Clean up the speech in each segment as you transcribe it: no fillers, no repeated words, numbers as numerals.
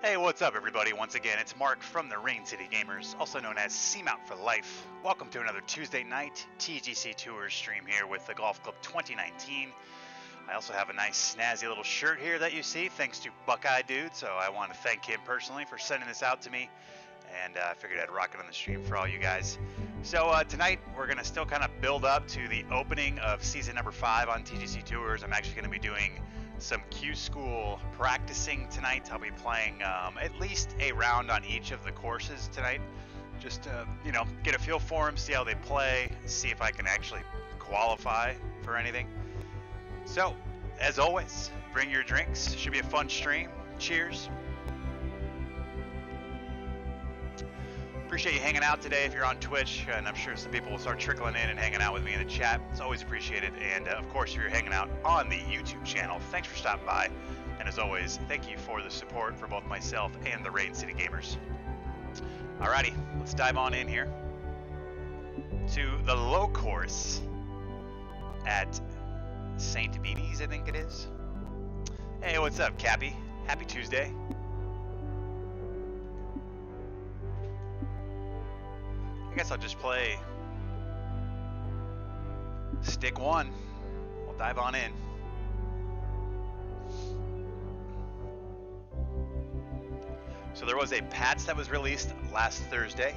Hey, what's up everybody? Once again, it's Mark from the Rain City Gamers, also known as Seamount for Life. Welcome to another Tuesday night TGC Tours stream here with the Golf Club 2019. I also have a nice snazzy little shirt here that you see, thanks to Buckeye Dude, so I want to thank him personally for sending this out to me, and I figured I'd rock it on the stream for all you guys. So tonight, we're going to still kind of build up to the opening of season number 5 on TGC Tours. I'm actually going to be doing some Q School practicing tonight. I'll be playing at least a round on each of the courses tonight, just to, you know, get a feel for them, see how they play, see if I can actually qualify for anything. So, as always, bring your drinks. Should be a fun stream. Cheers. Appreciate you hanging out today if you're on Twitch, and I'm sure some people will start trickling in and hanging out with me in the chat. It's always appreciated. And of course, if you're hanging out on the YouTube channel, thanks for stopping by. And as always, thank you for the support for both myself and the Rain City Gamers. Alrighty, let's dive on in here to the low course at St. Beebe's, I think it is. Hey, what's up, Cappy? Happy Tuesday. I guess I'll just play stick one. We'll dive on in. So there was a patch that was released last Thursday.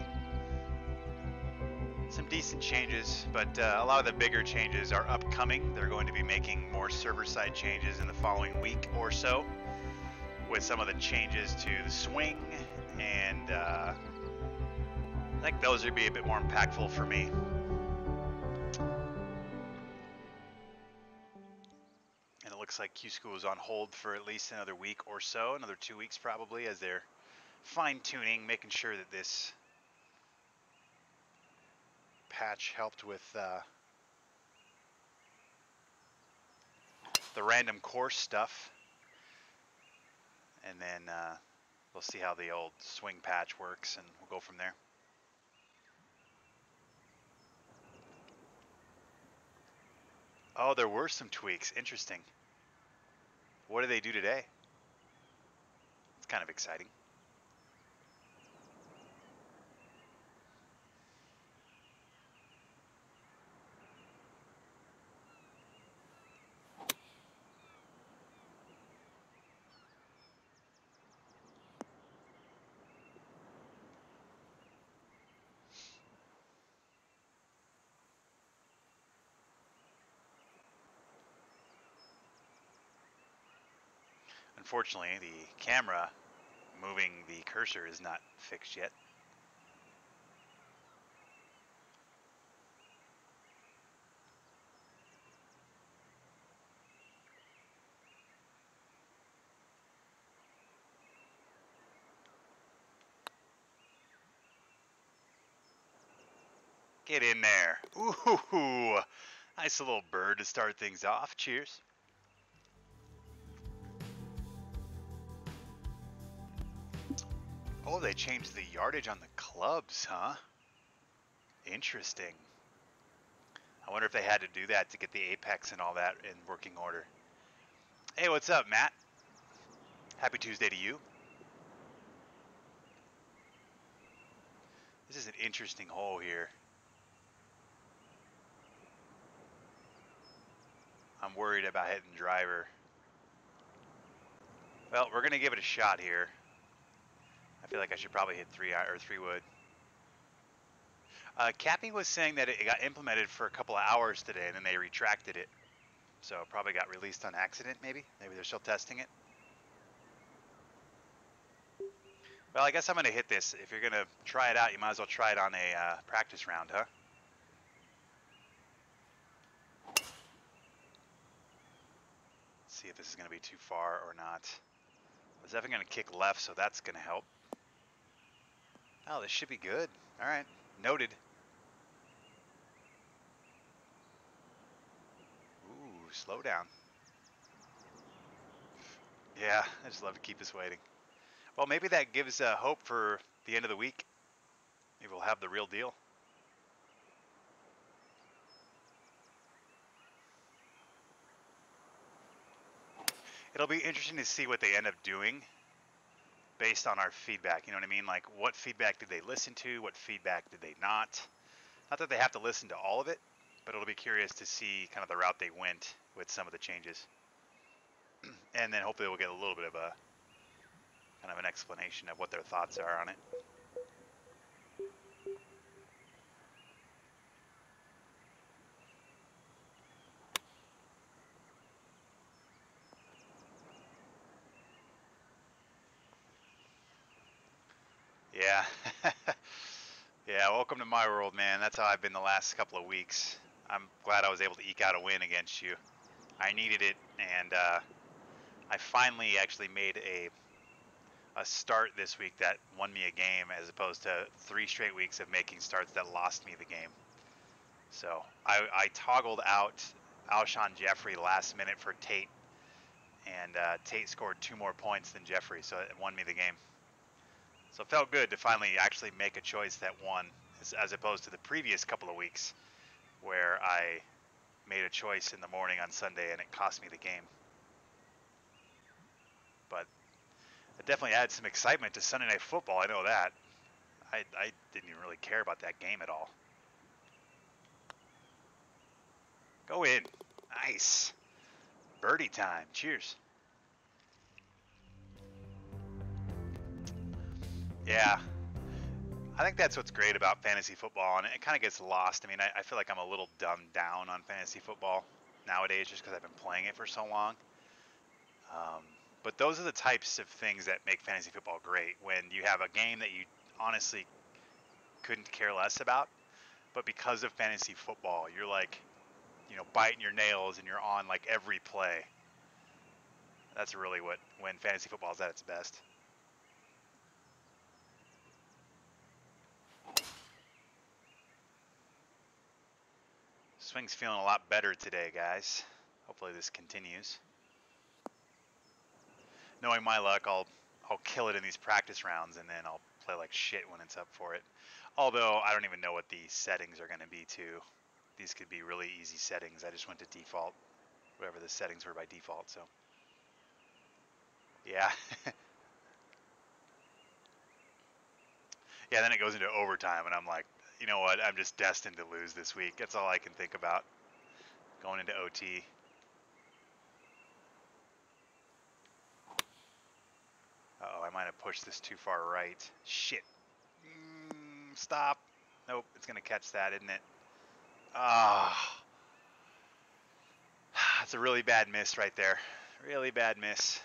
Some decent changes, but a lot of the bigger changes are upcoming. They're going to be making more server-side changes in the following week or so, with some of the changes to the swing, and I think those would be a bit more impactful for me. And it looks like Q School is on hold for at least another week or so, another 2 weeks probably, as they're fine-tuning, making sure that this patch helped with the random course stuff. And then we'll see how the old swing patch works, and we'll go from there. Oh, there were some tweaks. Interesting. What did they do today? It's kind of exciting. Unfortunately, the camera moving the cursor is not fixed yet. Get in there. Ooh, nice little bird to start things off. Cheers. Oh, they changed the yardage on the clubs, huh? Interesting. I wonder if they had to do that to get the apex and all that in working order. Hey, what's up, Matt? Happy Tuesday to you. This is an interesting hole here. I'm worried about hitting driver. Well, we're gonna give it a shot here. I feel like I should probably hit 3 wood. Cappy was saying that it got implemented for a couple of hours today, and then they retracted it. So it probably got released on accident, maybe? Maybe they're still testing it. Well, I guess I'm going to hit this. If you're going to try it out, you might as well try it on a practice round, huh? Let's see if this is going to be too far or not. I was definitely going to kick left, so that's going to help. Oh, this should be good. All right. Noted. Ooh, slow down. Yeah, I just love to keep this waiting. Well, maybe that gives hope for the end of the week. Maybe we'll have the real deal. It'll be interesting to see what they end up doing based on our feedback. You know what I mean? Like, what feedback did they listen to? What feedback did they not? Not that they have to listen to all of it, but it'll be curious to see kind of the route they went with some of the changes. And then hopefully we'll get a little bit of a kind of an explanation of what their thoughts are on it. Yeah. Yeah, welcome to my world, man. That's how I've been the last couple of weeks. I'm glad I was able to eke out a win against you. I needed it, and I finally actually made a start this week that won me a game, as opposed to 3 straight weeks of making starts that lost me the game. So I toggled out Alshon Jeffrey last minute for Tate, and Tate scored 2 more points than Jeffrey, so it won me the game. So it felt good to finally actually make a choice that won, as opposed to the previous couple of weeks where I made a choice in the morning on Sunday and it cost me the game. But it definitely adds some excitement to Sunday Night Football, I know that. I didn't even really care about that game at all. Go in. Nice. Birdie time. Cheers. Yeah. I think that's what's great about fantasy football, and it kind of gets lost. I mean, I feel like I'm a little dumbed down on fantasy football nowadays just because I've been playing it for so long. But those are the types of things that make fantasy football great, when you have a game that you honestly couldn't care less about, but because of fantasy football, you're like, biting your nails and you're on like every play. That's really when fantasy football is at its best. Swing's feeling a lot better today, guys. Hopefully this continues. Knowing my luck, I'll kill it in these practice rounds, and then I'll play like shit when it's up for it. Although I don't even know what the settings are going to be too. These could be really easy settings. I just went to default, whatever the settings were by default. So yeah. Yeah, then it goes into overtime, and I'm like, you know what? I'm just destined to lose this week. That's all I can think about. Going into OT. Uh-oh, I might have pushed this too far right. Shit. Stop. Nope, it's going to catch that, isn't it? Ah. That's a really bad miss right there. Really bad miss.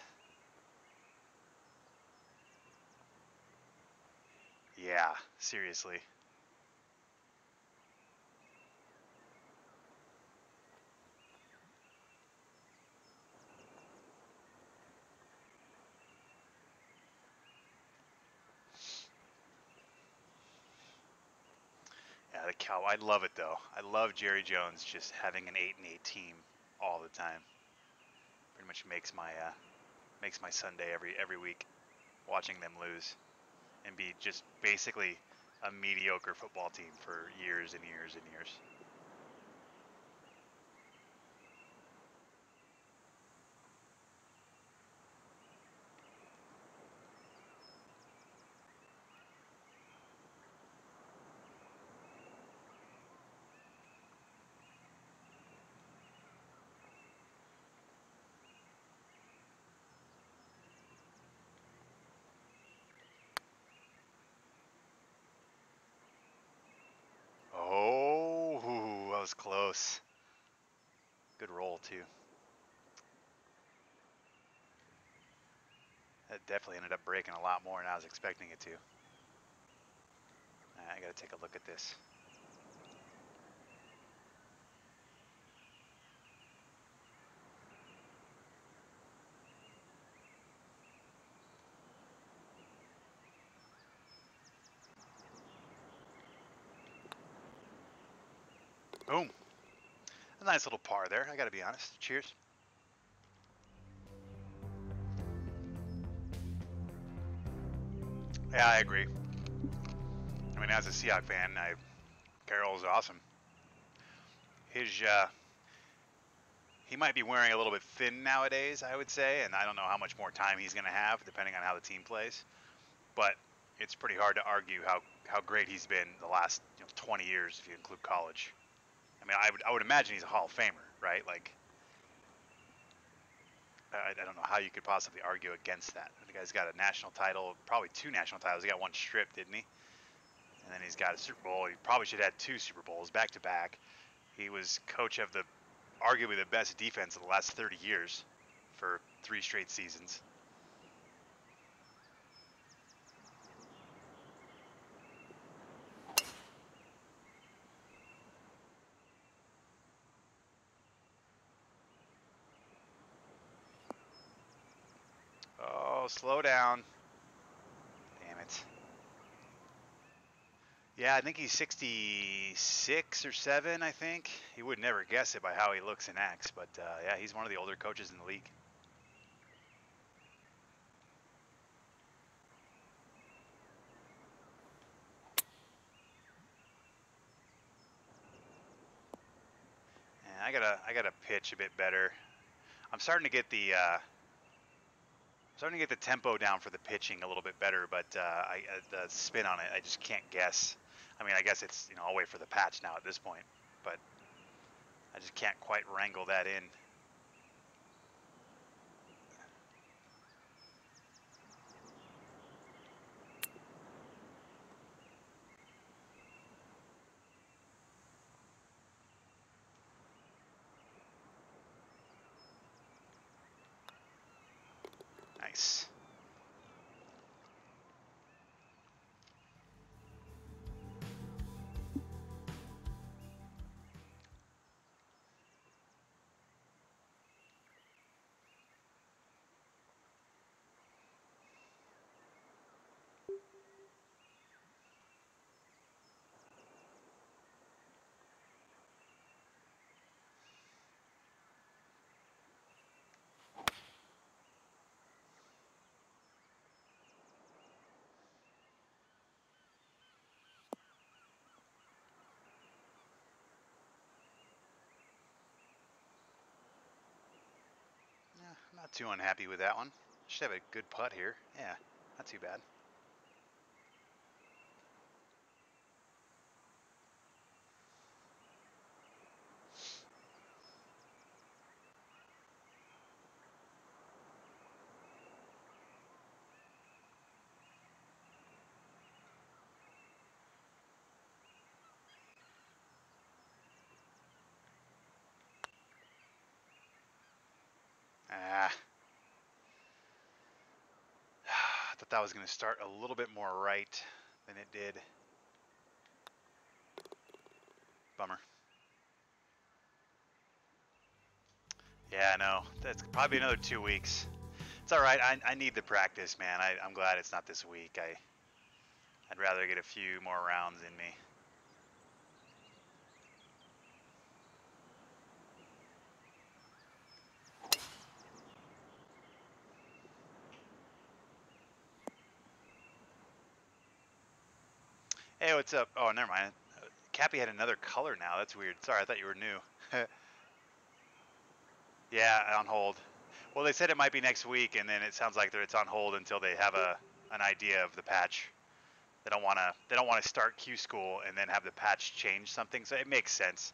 Yeah, seriously. Yeah, the cow. I love it though. I love Jerry Jones just having an 8-8 team all the time. Pretty much makes my Sunday every week, watching them lose and be just basically a mediocre football team for years and years and years. Oh, that was close. Good roll too. That definitely ended up breaking a lot more than I was expecting it to. I got to take a look at this. Boom. A nice little par there, I got to be honest. Cheers. Yeah, I agree. I mean, as a Seahawks fan, Carroll's awesome. His he might be wearing a little bit thin nowadays, I would say, and I don't know how much more time he's going to have, depending on how the team plays. but it's pretty hard to argue how great he's been the last 20 years if you include college. I mean, I would imagine he's a Hall of Famer, right? Like, I don't know how you could possibly argue against that. The guy's got a national title, probably 2 national titles. He got 1 stripped, didn't he? And then he's got a Super Bowl. He probably should have had 2 Super Bowls back to back. He was coach of arguably the best defense of the last 30 years for 3 straight seasons. Oh, slow down. Damn it. Yeah, I think he's 66 or 7, I think. You would never guess it by how he looks and acts, but yeah, he's one of the older coaches in the league. And I gotta pitch a bit better. I'm starting to get the tempo down for the pitching a little bit better, but the spin on it, I just can't guess. I mean, I guess it's I'll wait for the patch now at this point, but I just can't quite wrangle that in. Nice. Yeah, I'm not too unhappy with that one. Should have a good putt here. Yeah, not too bad. Ah, I thought that was going to start a little bit more right than it did. Bummer. Yeah, I know. That's probably another 2 weeks. It's all right. I need the practice, man. I'm glad it's not this week. I'd rather get a few more rounds in me. Hey, what's up? Oh, never mind. Cappy had another color now. That's weird. Sorry, I thought you were new. Yeah, on hold. Well, they said it might be next week, and then it sounds like it's on hold until they have an idea of the patch. They don't want to start Q school and then have the patch change something. So it makes sense.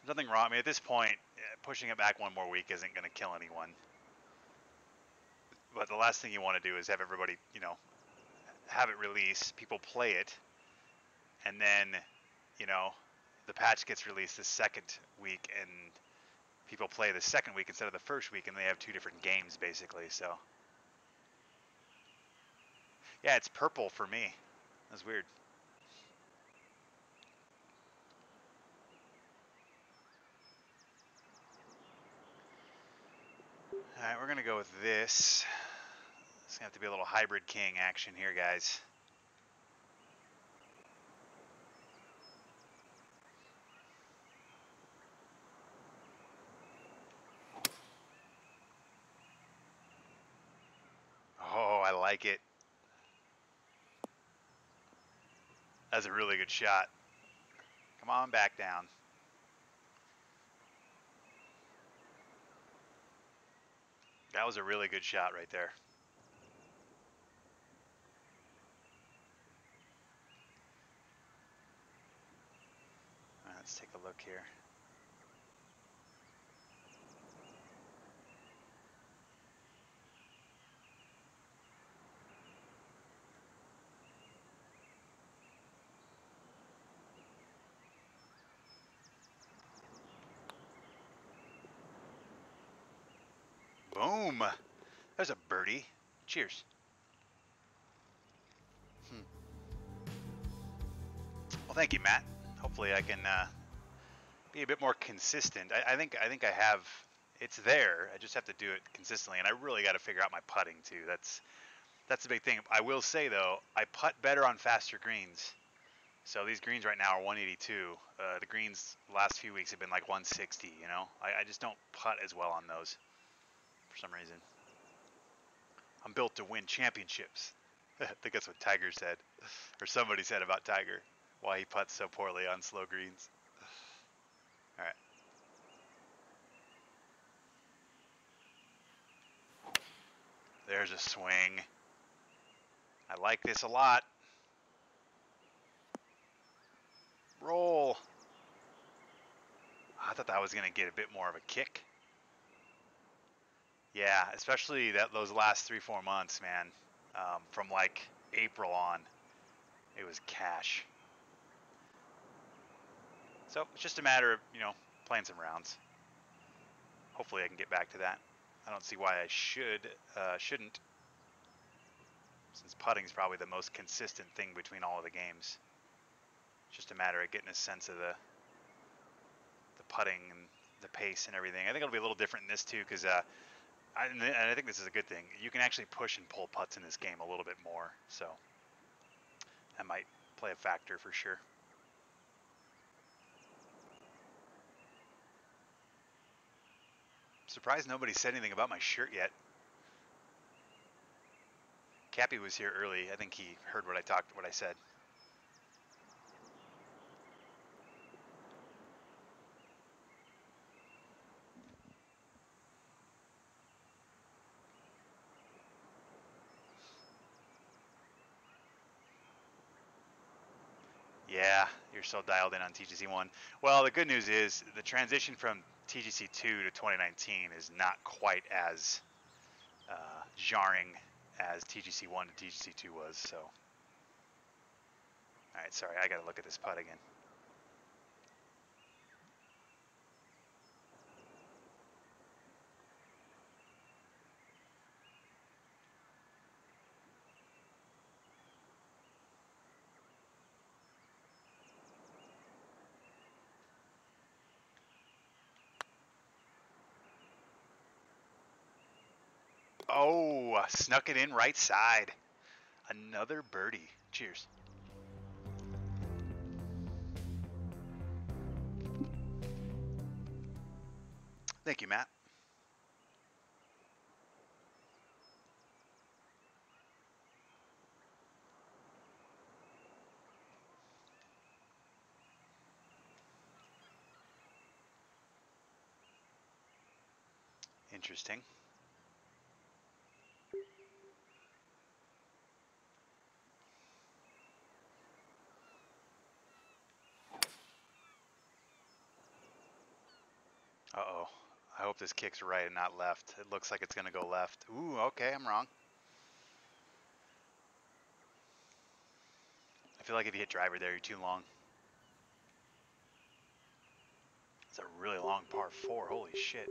Nothing wrong. I mean, at this point, pushing it back 1 more week isn't going to kill anyone. But the last thing you want to do is have everybody, have it release, people play it, and then, the patch gets released the second week, and people play the second week instead of the first week, and they have 2 different games basically. So yeah, it's purple for me. That's weird. All right, we're gonna go with this. It's gonna have to be a little hybrid king action here, guys. Oh, I like it. That's a really good shot. Come on back down. That was a really good shot right there. look here. Boom! There's a birdie. Cheers. Well, thank you, Matt. Hopefully I can be a bit more consistent. I think I have. It's there. I just have to do it consistently, and I really got to figure out my putting too. That's the big thing. I will say though, I putt better on faster greens. So these greens right now are 182. The greens the last few weeks have been like 160. You know, I just don't putt as well on those for some reason. I'm built to win championships. I think that's what Tiger said, or somebody said about Tiger, why he putts so poorly on slow greens. All right. There's a swing. I like this a lot. Roll. I thought that was going to get a bit more of a kick. Yeah, especially those last 3-4 months, man. From like April on, it was cash. So it's just a matter of, playing some rounds. Hopefully I can get back to that. I don't see why I shouldn't, since putting is probably the most consistent thing between all of the games. It's just a matter of getting a sense of the putting and the pace and everything. I think it'll be a little different in this too, because and I think this is a good thing. You can actually push and pull putts in this game a little bit more, so that might play a factor for sure. Surprised nobody said anything about my shirt yet. Cappy was here early. I think he heard what I said. Yeah, you're so dialed in on TGC1. Well, the good news is the transition from TGC2 to 2019 is not quite as jarring as TGC1 to TGC2 was. So, all right, sorry, I got to look at this putt again. Oh, snuck it in right side. Another birdie. Cheers. Thank you, Matt. Interesting. Uh-oh. I hope this kicks right and not left. It looks like it's going to go left. Ooh, okay, I'm wrong. I feel like if you hit driver there, you're too long. It's a really long par 4. Holy shit.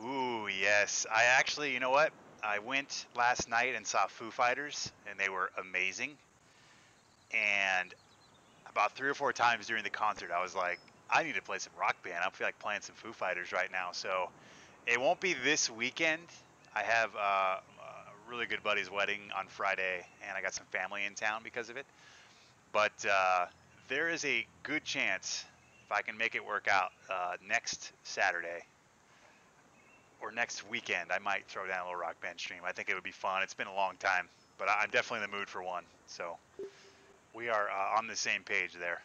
Ooh, yes. I actually, you know what? I went last night and saw Foo Fighters, and they were amazing. And about 3 or 4 times during the concert, I was like, I need to play some rock band. I feel like playing some Foo Fighters right now. So it won't be this weekend. I have a really good buddy's wedding on Friday, and I got some family in town because of it. But there is a good chance, if I can make it work out, next Saturday or next weekend, I might throw down a little rock band stream. I think it would be fun. It's been a long time, but I'm definitely in the mood for one. So we are on the same page there.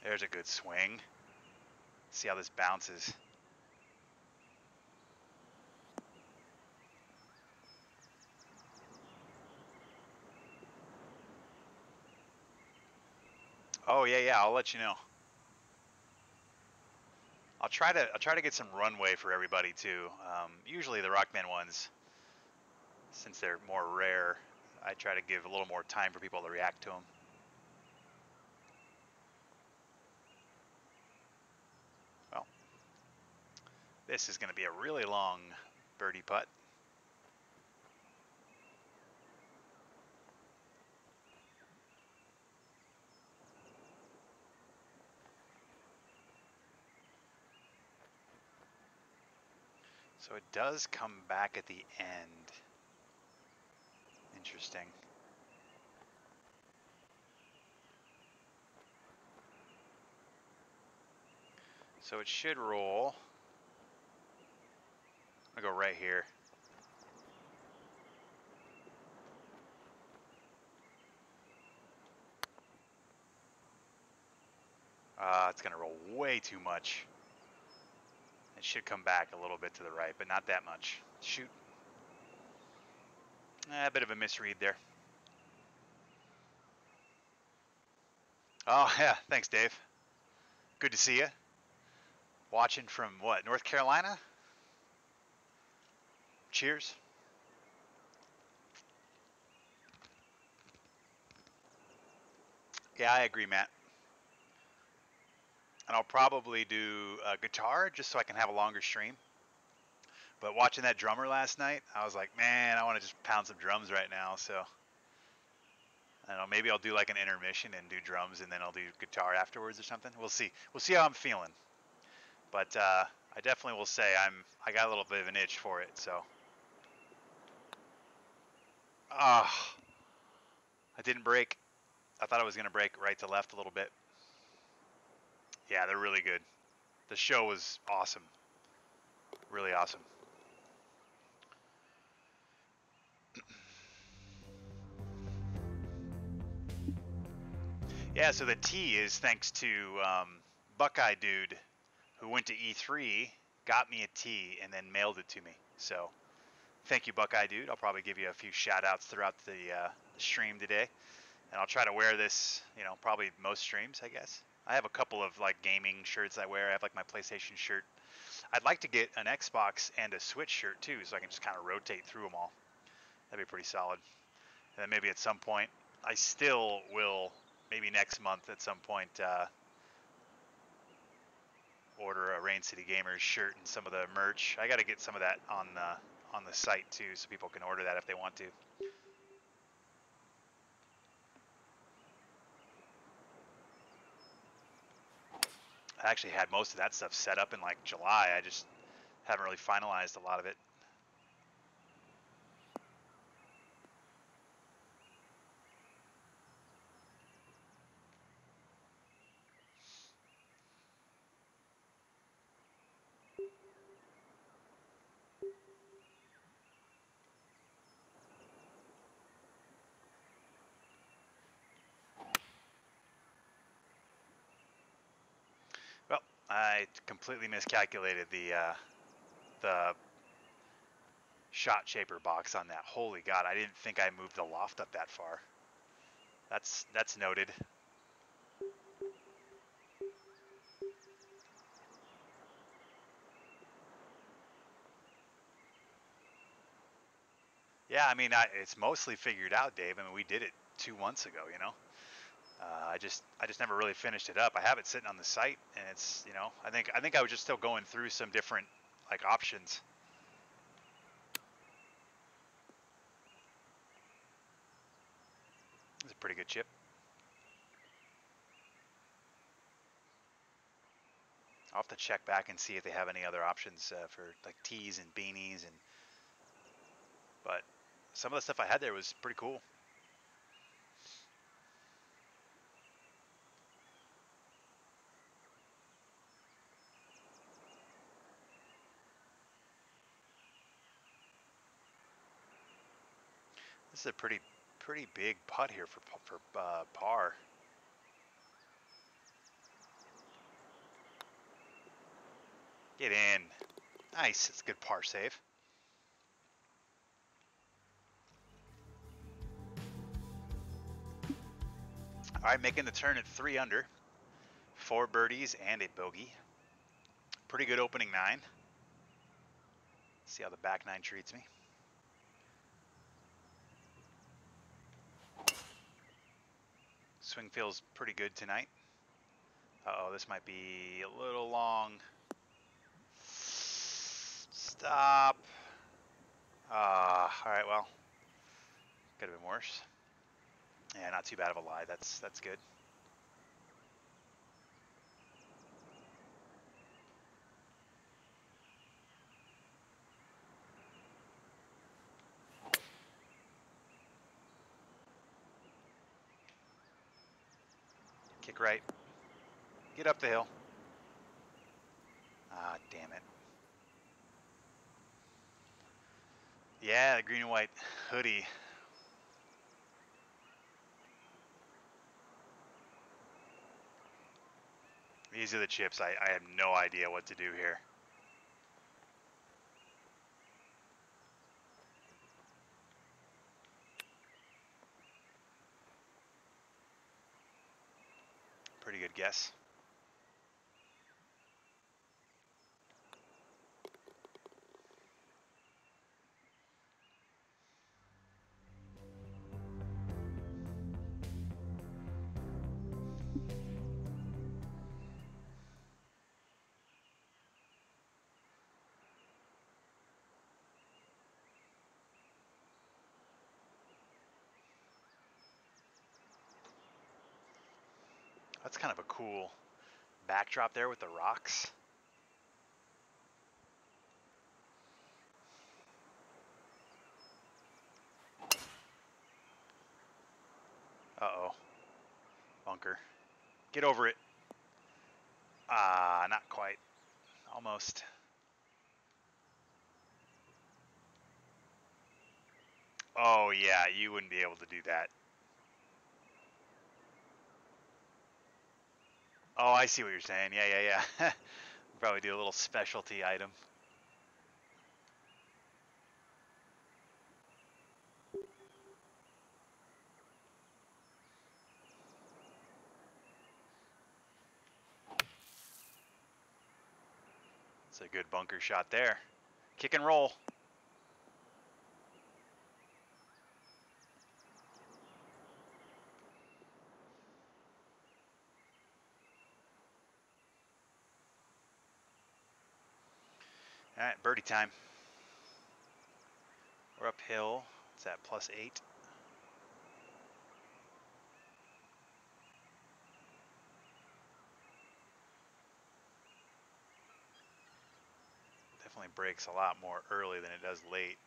There's a good swing. See how this bounces. Oh yeah, I'll let you know. I'll try to get some runway for everybody too. Usually the Rockman ones, since they're more rare, I try to give a little more time for people to react to them. Well, this is going to be a really long birdie putt. So it does come back at the end. Interesting. So it should roll. I'm gonna go right here. It's gonna roll way too much. It should come back a little bit to the right, but not that much. Shoot. A bit of a misread there. Oh yeah, thanks Dave. Good to see you. Watching from what, North Carolina? Cheers. Yeah, I agree, Matt. And I'll probably do a guitar just so I can have a longer stream. But watching that drummer last night, I was like, man, I want to just pound some drums right now. So I don't know, maybe I'll do like an intermission and do drums, and then I'll do guitar afterwards or something. We'll see. We'll see how I'm feeling. But I definitely will say I got a little bit of an itch for it. So, I didn't break. I thought I was gonna break right to left a little bit. Yeah, they're really good. The show was awesome. Really awesome. Yeah, so the T is thanks to Buckeye Dude, who went to E3, got me a T, and then mailed it to me. So thank you, Buckeye Dude. I'll probably give you a few shout outs throughout the stream today. And I'll try to wear this, probably most streams, I guess. I have a couple of like gaming shirts I wear. I have like my PlayStation shirt. I'd like to get an Xbox and a Switch shirt too, so I can just kind of rotate through them all. That'd be pretty solid. And then maybe at some point, I still will, maybe next month at some point, order a Rain City Gamers shirt and some of the merch. I got to get some of that on the site too, so people can order that if they want to. I actually had most of that stuff set up in like July. I just haven't really finalized a lot of it. Well, I completely miscalculated the shot shaper box on that. Holy God, I didn't think I moved the loft up that far. That's noted. Yeah, I mean, it's mostly figured out, Dave. I mean, we did it 2 months ago, I just never really finished it up. I have it sitting on the site, and it's, I think I was just still going through some different like options. It's a pretty good chip. I'll have to check back and see if they have any other options for like tees and beanies, but some of the stuff I had there was pretty cool. This is a pretty big putt here for par. Get in. Nice. It's a good par save. All right, making the turn at 3 under. 4 birdies and a bogey. Pretty good opening 9. See how the back 9 treats me. Swing feels pretty good tonight. Uh-oh, this might be a little long. Stop. All right, well, could have been worse. Yeah, not too bad of a lie. That's good. Kick right. Get up the hill. Ah, damn it. Yeah, the green and white hoodie. These are the chips. I have no idea what to do here. Pretty good guess. That's kind of a cool backdrop there with the rocks. Uh-oh. Bunker. Get over it. Ah, not quite. Almost. Oh, yeah, you wouldn't be able to do that. Oh, I see what you're saying. Yeah. Probably do a little specialty item. It's a good bunker shot there. Kick and roll. All right, birdie time. We're uphill. It's at +8. Definitely breaks a lot more early than it does late.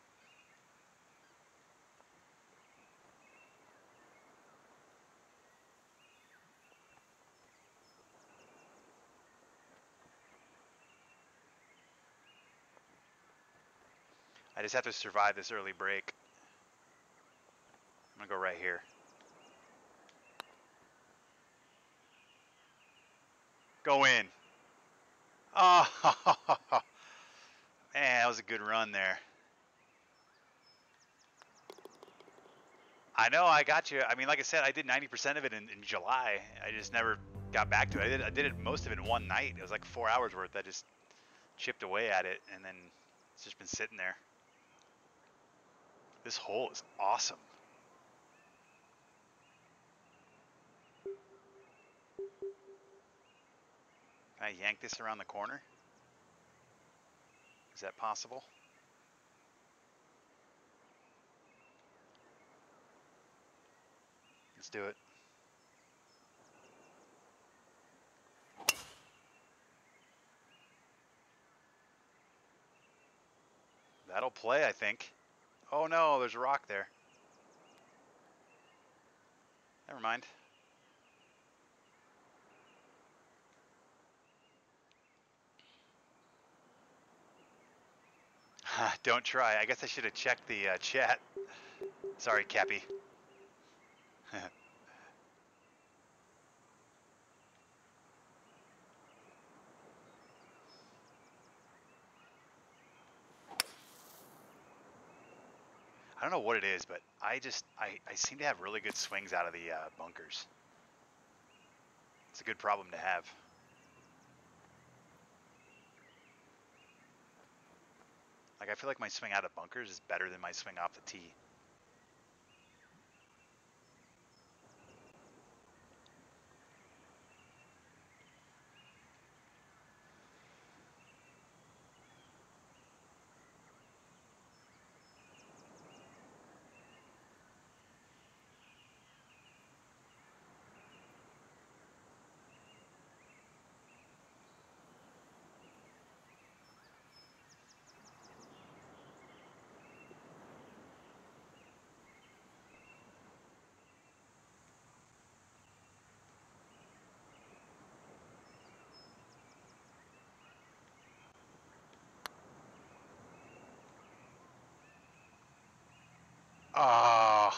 I just have to survive this early break. I'm gonna go right here. Go in. Oh, man, that was a good run there. I know, I got you. I mean, like I said, I did 90% of it in July. I just never got back to it. I did it most of it in one night. It was like 4 hours worth. I just chipped away at it, and then it's just been sitting there. This hole is awesome. Can I yank this around the corner? Is that possible? Let's do it. That'll play, I think. Oh no, there's a rock there. Never mind. Don't try. I guess I should have checked the chat. Sorry, Cappy. I don't know what it is, but I seem to have really good swings out of the bunkers. It's a good problem to have. Like, I feel like my swing out of bunkers is better than my swing off the tee.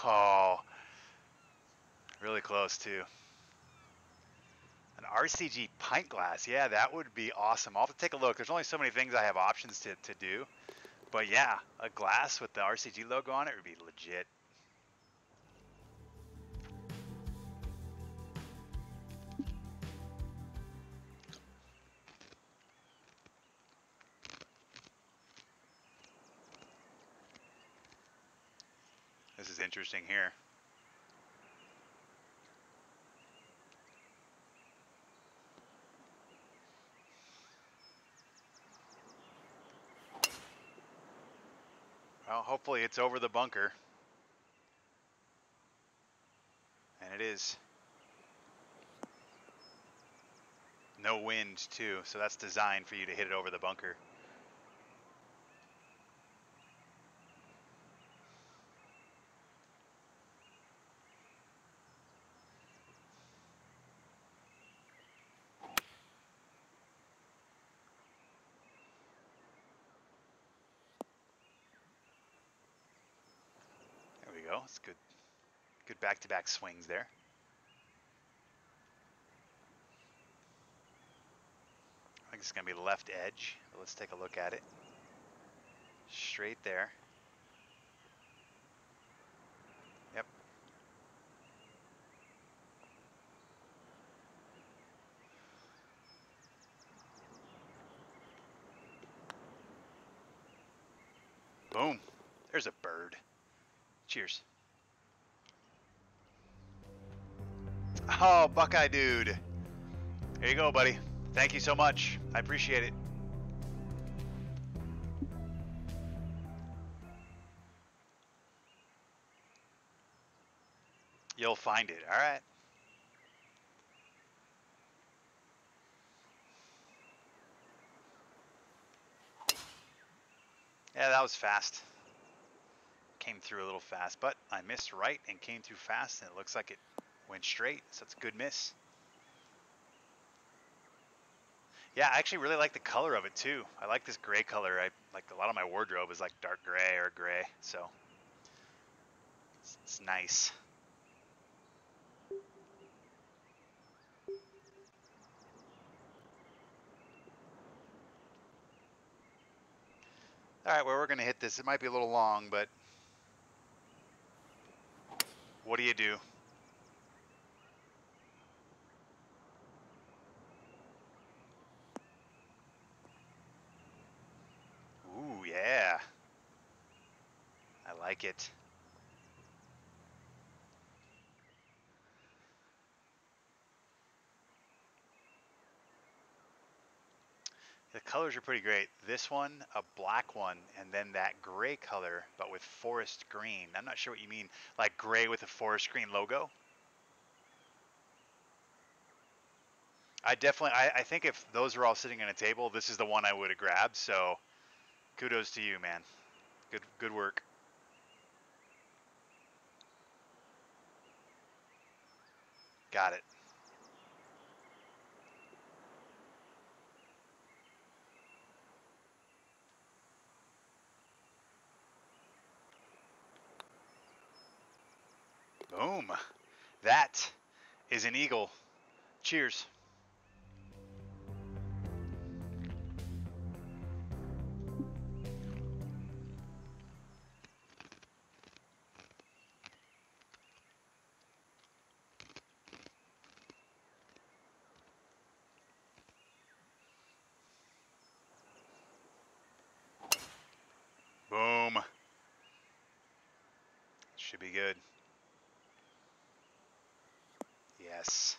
Oh, really close too. An RCG pint glass, yeah, that would be awesome. I'll have to take a look. There's only so many things I have options to do. But yeah, a glass with the RCG logo on it would be legit. This is interesting here. Well, hopefully it's over the bunker. And it is. No wind too, so that's designed for you to hit it over the bunker. There we go. It's good. Good back-to-back swings there. I think it's going to be the left edge. But let's take a look at it. Straight there. Yep. Boom. There's a bird. Cheers. Oh, Buckeye dude. Here you go, buddy. Thank you so much. I appreciate it. You'll find it. All right. Yeah, that was fast. Came through a little fast, but I missed right and came through fast, and it looks like it went straight, so it's a good miss. Yeah, I actually really like the color of it too. I like this gray color. I like a lot of my wardrobe is like dark gray or gray, so it's nice. All right, well, we're gonna hit this. It might be a little long, but what do you do? Ooh, yeah. I like it. The colors are pretty great. This one, a black one, and then that gray color, but with forest green. I'm not sure what you mean, like gray with a forest green logo. I think if those are all sitting on a table, this is the one I would have grabbed. So kudos to you, man. Good work. Got it. Boom. That is an eagle. Cheers. Should be good. Yes.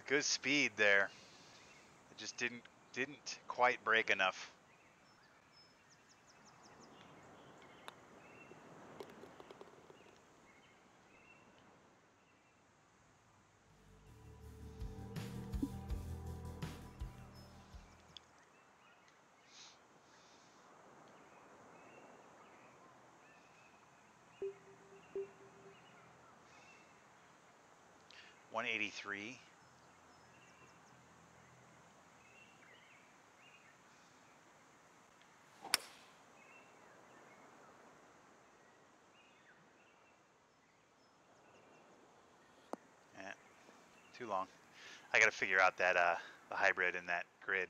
Good speed there. It just didn't quite break enough. $183. Yeah, too long. I got to figure out that the hybrid in that grid.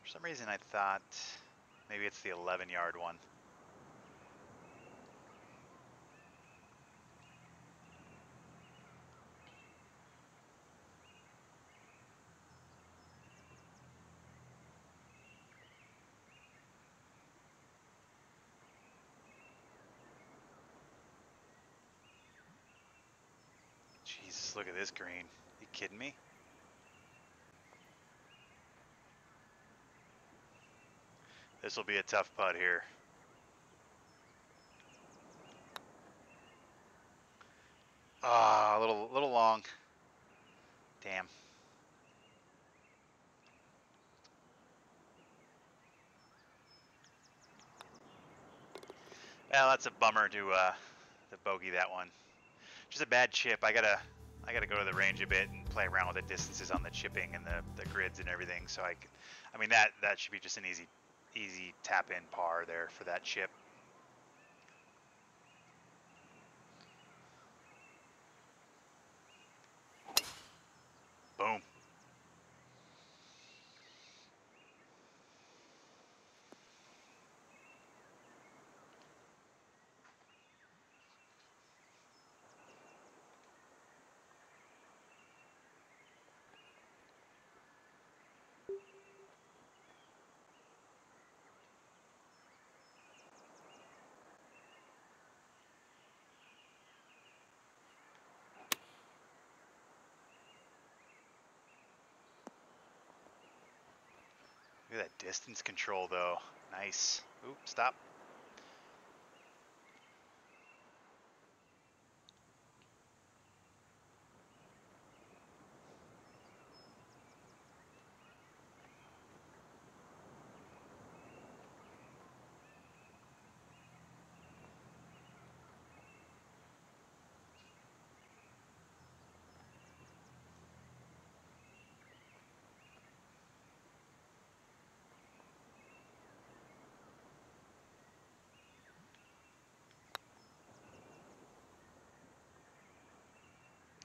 For some reason I thought maybe it's the 11-yard one. Jesus, look at this green. You kidding me? This will be a tough putt here. Ah, a little long. Damn. Well, that's a bummer to bogey that one. Just a bad chip. I gotta go to the range a bit and play around with the distances on the chipping and the grids and everything. So I mean that should be just an easy tap in par there for that chip. Boom. Look at that distance control though. Nice. Oop, stop.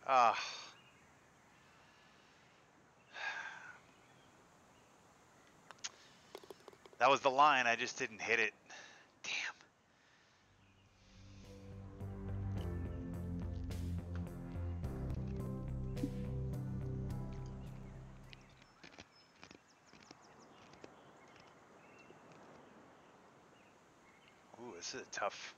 Ah. That was the line. I just didn't hit it. Damn. This is a tough.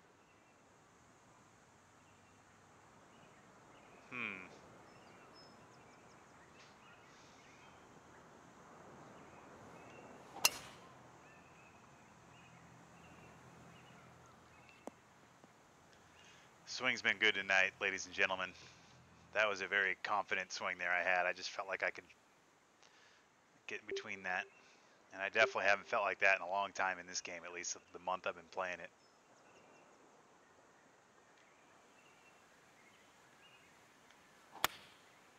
Swing's been good tonight, ladies and gentlemen. That was a very confident swing there I had. I just felt like I could get in between that. And I definitely haven't felt like that in a long time in this game, at least the month I've been playing it.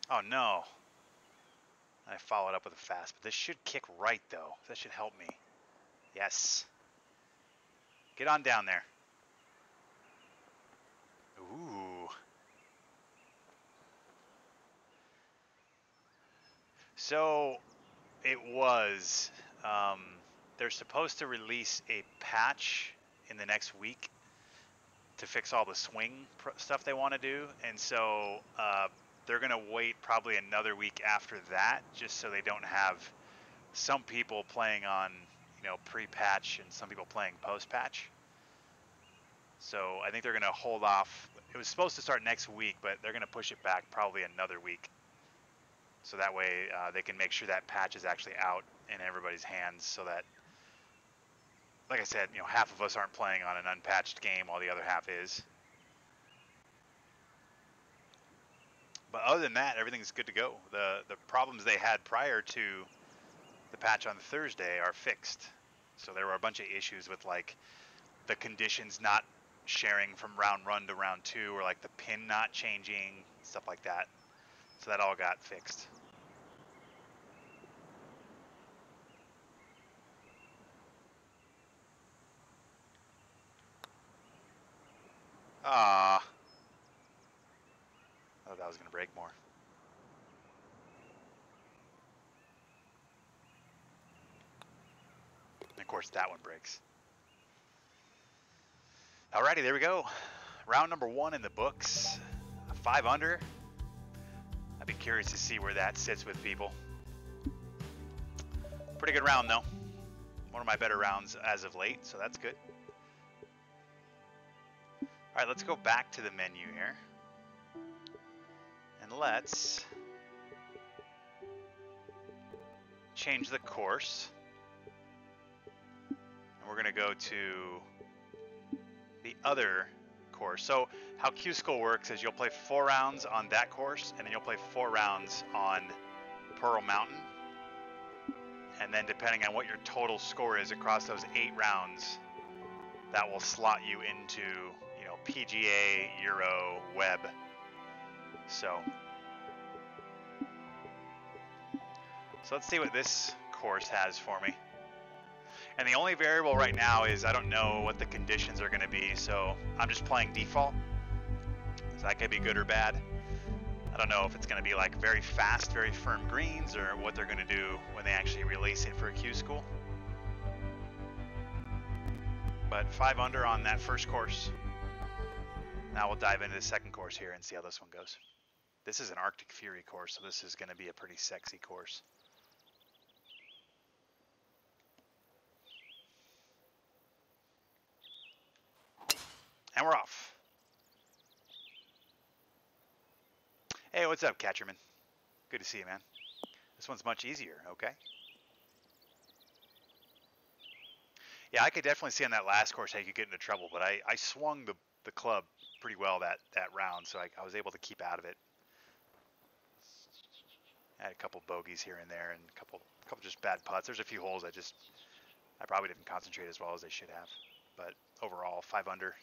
Oh no. I followed up with a fast, but this should kick right though. That should help me. Yes. Get on down there. Ooh. So it was, they're supposed to release a patch in the next week to fix all the swing stuff they want to do. And so they're going to wait probably another week after that, just so they don't have some people playing on, you know, pre-patch and some people playing post-patch. So I think they're going to hold off. It was supposed to start next week, but they're going to push it back probably another week. So that way they can make sure that patch is actually out in everybody's hands, so that, like I said, you know, half of us aren't playing on an unpatched game while the other half is. But other than that, everything's good to go. The problems they had prior to the patch on Thursday are fixed. So there were a bunch of issues with like the conditions not sharing from round 1 to round 2, or like the pin not changing, stuff like that. So that all got fixed. Ah, I thought that was going to break more. And of course that one breaks. Alrighty, there we go. Round number 1 in the books. 5 under. I'd be curious to see where that sits with people. Pretty good round though. One of my better rounds as of late, so that's good. Alright, let's go back to the menu here. And let's change the course. And we're going to go to the other course. So how Q School works is you'll play 4 rounds on that course, and then you'll play 4 rounds on Pearl Mountain. And then depending on what your total score is across those 8 rounds, that will slot you into, you know, PGA, Euro, Web. So let's see what this course has for me. And the only variable right now is I don't know what the conditions are going to be, so I'm just playing default. So that could be good or bad. I don't know if it's going to be like very fast, very firm greens, or what they're going to do when they actually release it for Q School. But 5 under on that first course. Now we'll dive into the second course here and see how this one goes. This is an Arctic Fury course, so this is going to be a pretty sexy course. And we're off. Hey, what's up, Catcherman? Good to see you, man. This one's much easier, okay? Yeah, I could definitely see on that last course how you could get into trouble, but I swung the club pretty well that round, so I was able to keep out of it. I had a couple bogeys here and there, and a couple just bad putts. There's a few holes I probably didn't concentrate as well as I should have, but overall 5 under,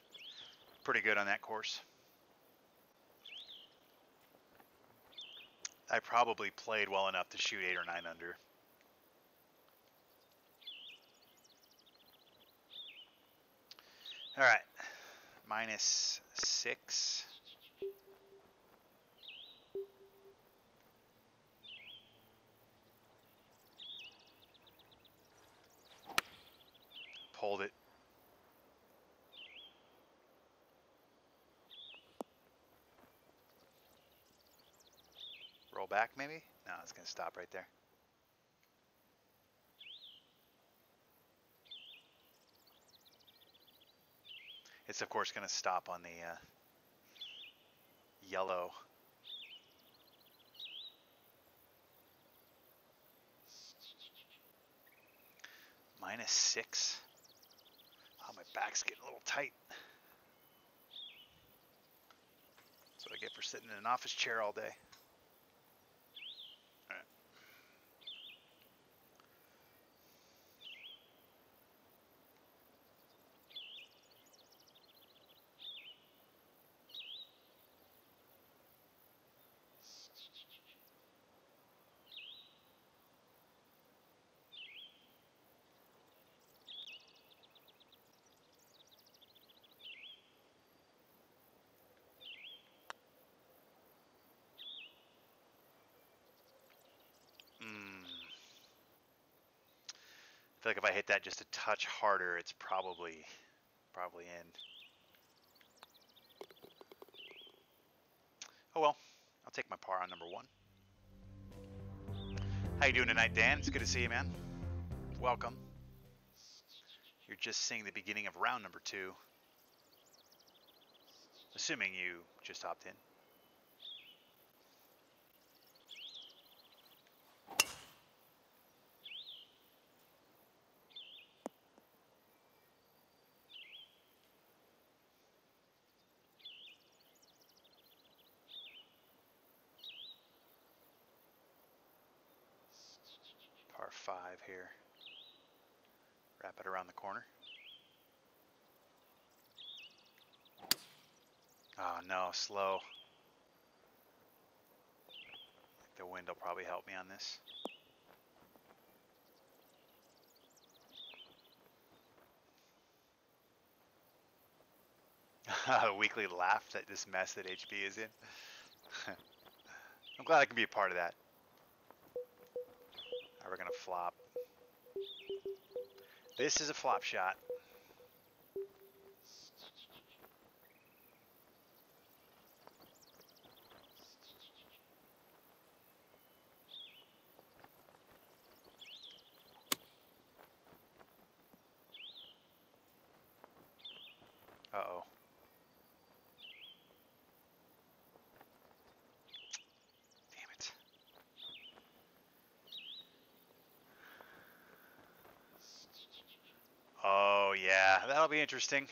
pretty good on that course. I probably played well enough to shoot 8 or 9 under. All right, -6. Pulled it. Roll back maybe? No, it's going to stop right there. It's of course going to stop on the yellow. -6. Oh, my back's getting a little tight. That's what I get for sitting in an office chair all day. All right. I feel like if I hit that just a touch harder, it's probably in. Oh well, I'll take my par on number 1. How you doing tonight, Dan? It's good to see you, man. Welcome. You're just seeing the beginning of round number 2. Assuming you just hopped in. Par 5 here. Wrap it around the corner. Oh no, slow. The wind will probably help me on this. A weekly laugh at this mess that HB is in. I'm glad I can be a part of that. Alright, we're gonna flop. This is a flop shot. Uh-oh. Damn it. Oh, yeah. That'll be interesting.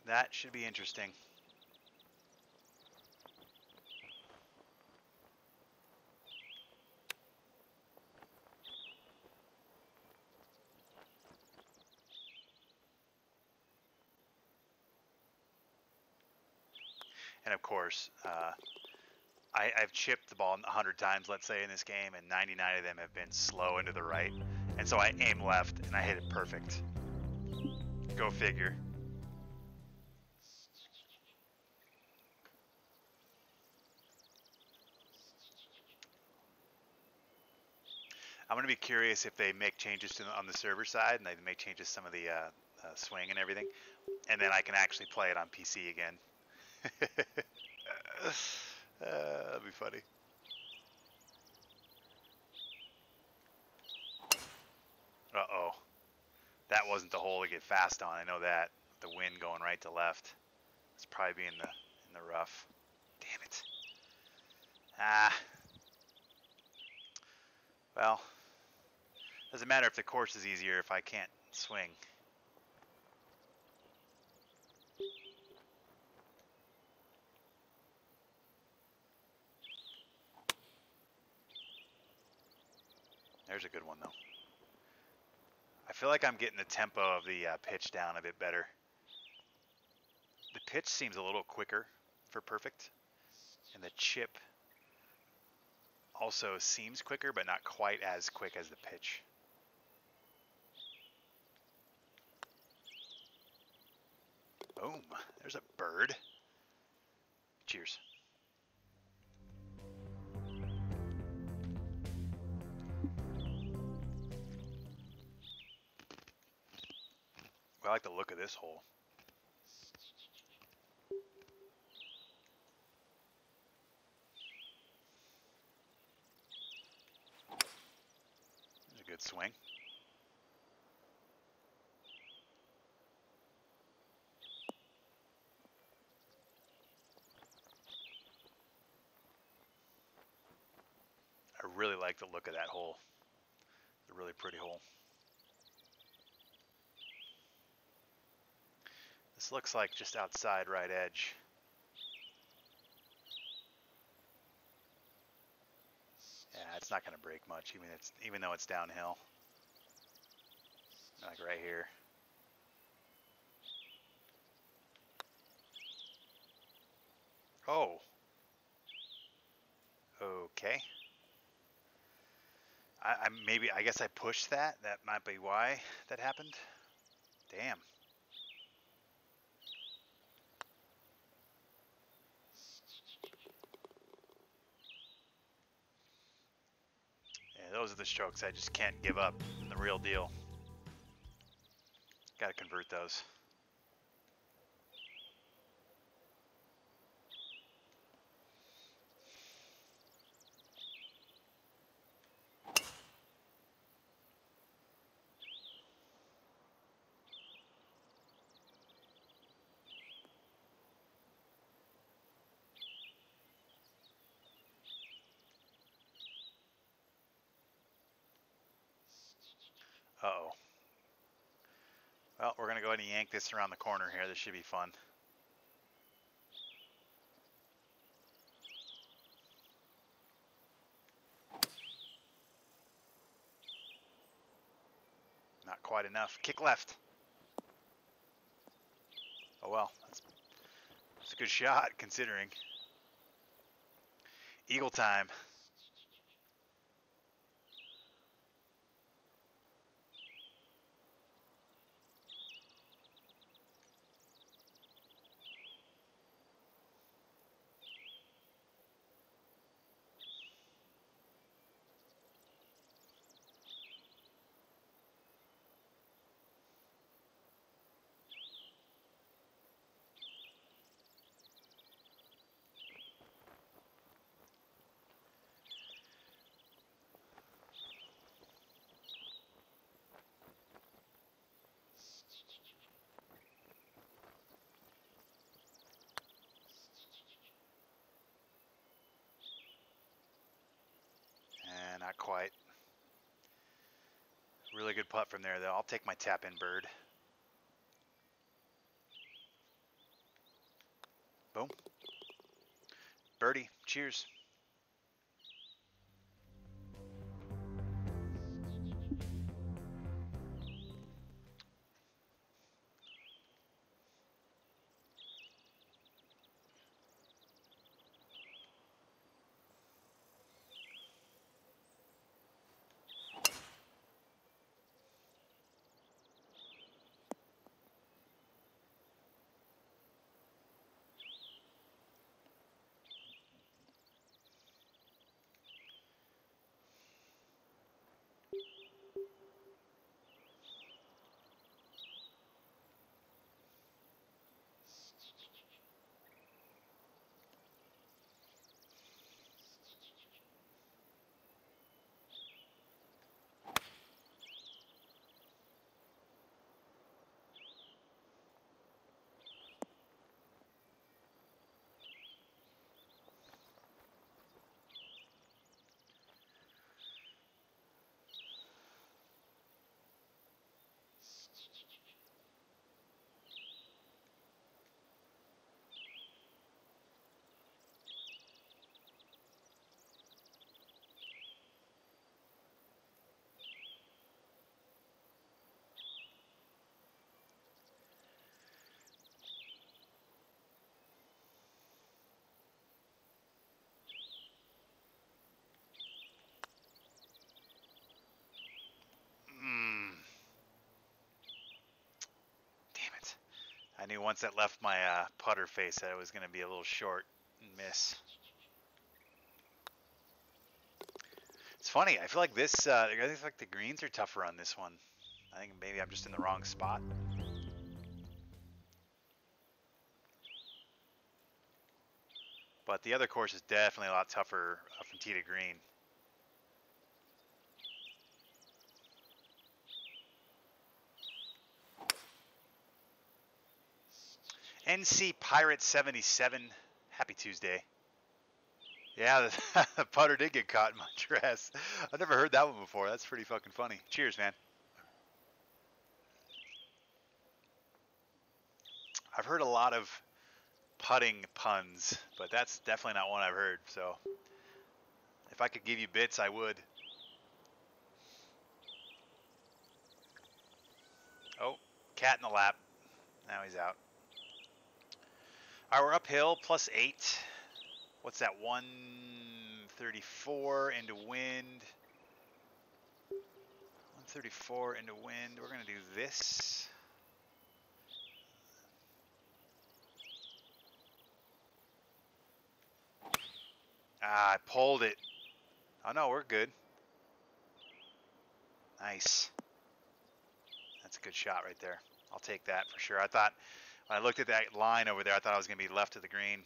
That should be interesting. And of course, I've chipped the ball 100 times, let's say, in this game, and 99 of them have been slow into the right. And so I aim left, and I hit it perfect. Go figure. I'm going to be curious if they make changes on the server side, and they make changes some of the swing and everything, and then I can actually play it on PC again. That'd be funny. Uh-oh. That wasn't the hole to get fast on. I know that. The wind going right to left. It's probably be in the rough. Damn it. Ah. Well, doesn't matter if the course is easier if I can't swing. There's a good one, though. I feel like I'm getting the tempo of the pitch down a bit better. The pitch seems a little quicker for perfect, and the chip also seems quicker, but not quite as quick as the pitch. Boom, there's a bird. Cheers. I like the look of this hole. There's a good swing. really like the look of that hole. It's a really pretty hole. This looks like just outside right edge. Yeah, it's not going to break much, even though it's downhill. Like right here. Oh. Okay. I guess I pushed that. That might be why that happened. Damn. Yeah, those are the strokes I just can't give up. The real deal. Got to convert those. Uh-oh. Well, we're going to go ahead and yank this around the corner here. This should be fun. Not quite enough. Kick left. Oh well, that's a good shot considering. Eagle time. And not quite. Really good putt from there, though. I'll take my tap in bird. Boom. Birdie. Cheers. I knew once that left my putter face that it was going to be a little short and miss. It's funny. I feel like this. I feel like the greens are tougher on this one. I think maybe I'm just in the wrong spot. But the other course is definitely a lot tougher from tee to green. NC Pirate 77. Happy Tuesday. Yeah, the putter did get caught in my dress. I've never heard that one before. That's pretty fucking funny. Cheers, man. I've heard a lot of putting puns, but that's definitely not one I've heard. So if I could give you bits, I would. Oh, cat in the lap. Now he's out. All right, we're uphill, +8. What's that, 134 into wind. 134 into wind. We're going to do this. Ah, I pulled it. Oh, no, we're good. Nice. That's a good shot right there. I'll take that for sure. I thought, when I looked at that line over there, I thought I was going to be left of the green.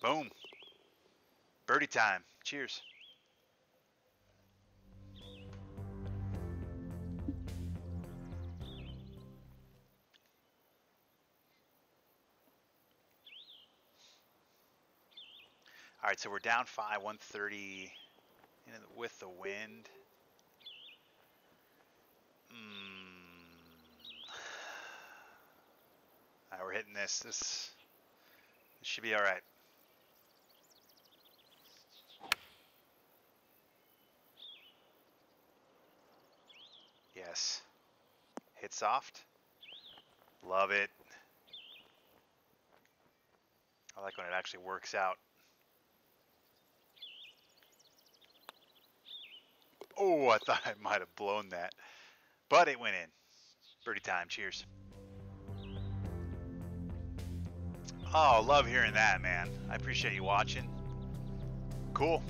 Boom. Birdie time. Cheers. All right, so we're down 5, 130 with the wind. All right, we're hitting this. This should be all right. Yes. Hit soft. Love it. I like when it actually works out. Oh, I thought I might have blown that, but it went in. Birdie time. Cheers. Oh, love hearing that, man. I appreciate you watching. Cool.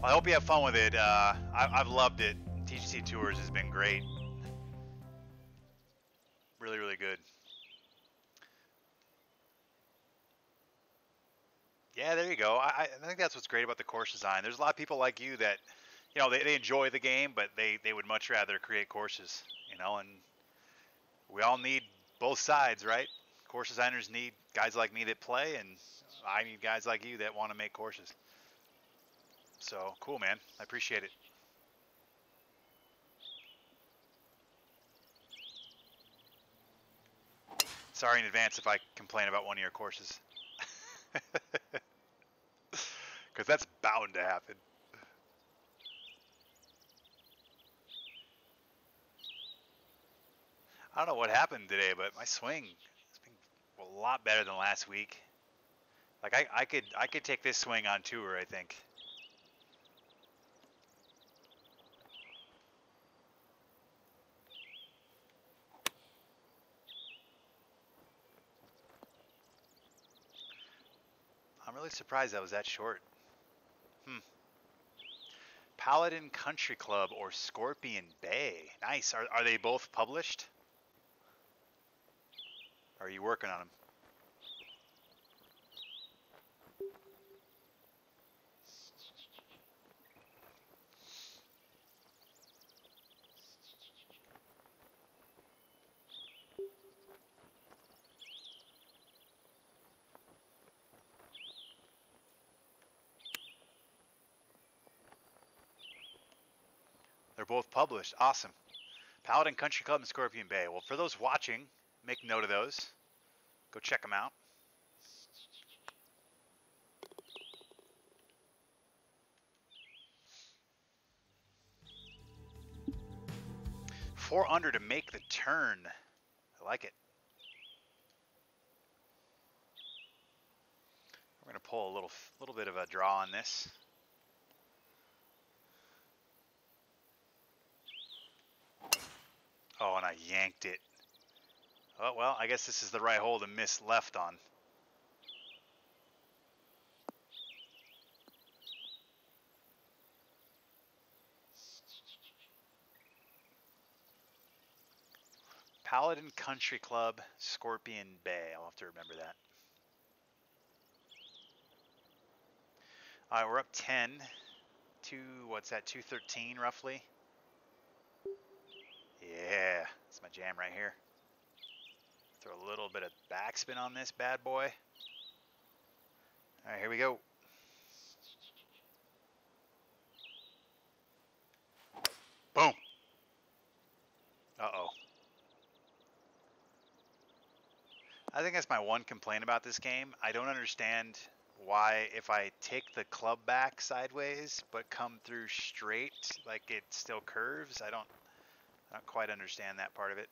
Well, I hope you have fun with it. I've loved it. TGC Tours has been great. Really, really good. Yeah, there you go. I think that's what's great about the course design. There's a lot of people like you that, you know, they enjoy the game, but they would much rather create courses, you know, and we all need both sides, right? Course designers need guys like me that play, and I need guys like you that want to make courses. So, cool, man. I appreciate it. Sorry in advance if I complain about one of your courses. Because that's bound to happen. I don't know what happened today, but my swing has been a lot better than last week. Like I could take this swing on tour, I think. I'm really surprised that was that short. Paladin Country Club or Scorpion Bay. Nice. Are they both published? Or are you working on them? They're both published. Awesome. Paladin Country Club and Scorpion Bay. Well, for those watching, make note of those. Go check them out. 4 under to make the turn. I like it. We're going to pull a little bit of a draw on this. Oh, and I yanked it. Oh, well, I guess this is the right hole to miss left on. Paladin Country Club, Scorpion Bay. I'll have to remember that. All right, we're up 10 to, what's that, 213 roughly? Yeah, that's my jam right here. Throw a little bit of backspin on this bad boy. All right, here we go. Boom. Uh-oh. I think that's my one complaint about this game. I don't understand why if I take the club back sideways but come through straight, like it still curves. I don't quite understand that part of it.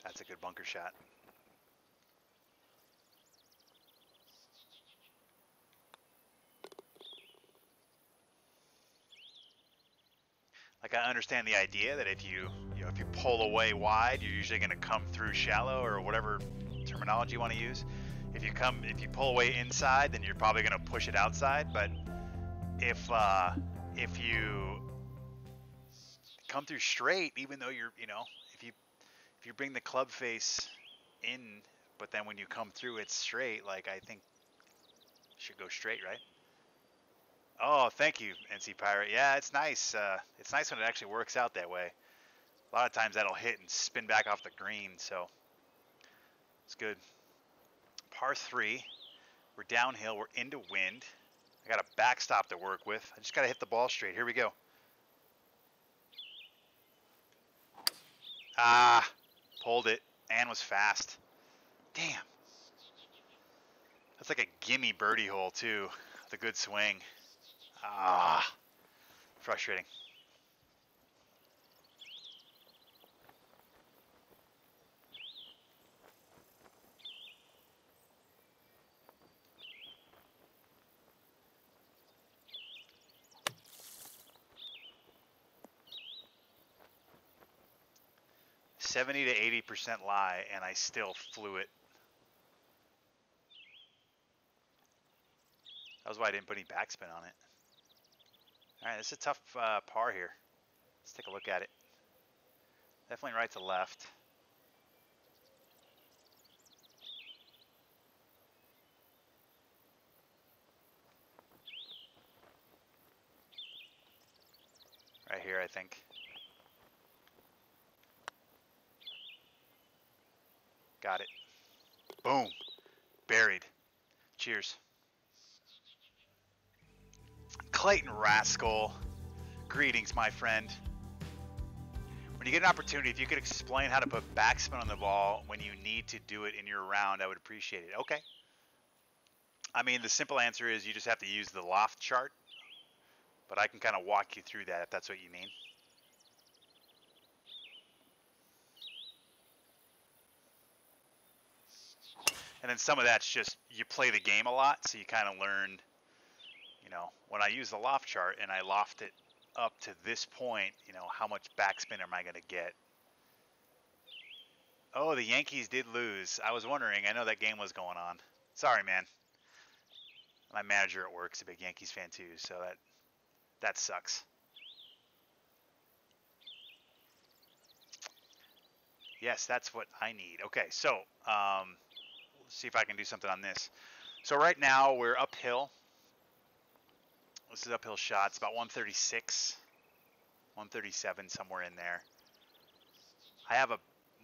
That's a good bunker shot. Like I understand the idea that if you pull away wide, you're usually going to come through shallow or whatever terminology you want to use. If you pull away inside, then you're probably going to push it outside. But if you come through straight, even though you're if you bring the club face in, but then when you come through it's straight, like I think it should go straight, right? Oh, thank you, NC Pirate. Yeah, it's nice. It's nice when it actually works out that way. A lot of times that'll hit and spin back off the green, so it's good. Par 3. We're downhill. We're into wind. I got a backstop to work with. I just got to hit the ball straight. Here we go. Ah, pulled it and was fast. Damn. That's like a gimme birdie hole, too, with a good swing. Ah, frustrating. $70 to 80% lie, and I still flew it. That was why I didn't put any backspin on it. All right, this is a tough par here. Let's take a look at it. Definitely right to left. Right here, I think. Got it. Boom. Buried. Cheers. Clayton Rascal. Greetings, my friend. When you get an opportunity, if you could explain how to put backspin on the ball when you need to do it in your round, I would appreciate it. Okay. I mean, the simple answer is you just have to use the loft chart, but I can kind of walk you through that if that's what you mean. And then some of that's just you play the game a lot, so you kind of learn, when I use the loft chart and I loft it up to this point, how much backspin am I going to get? Oh, the Yankees did lose. I was wondering. I know that game was going on. Sorry, man. My manager at work's a big Yankees fan too, so that sucks. Yes, that's what I need. Okay, so let's see if I can do something on this. So right now we're uphill. This is uphill shot. It's about 136, 137, somewhere in there. I have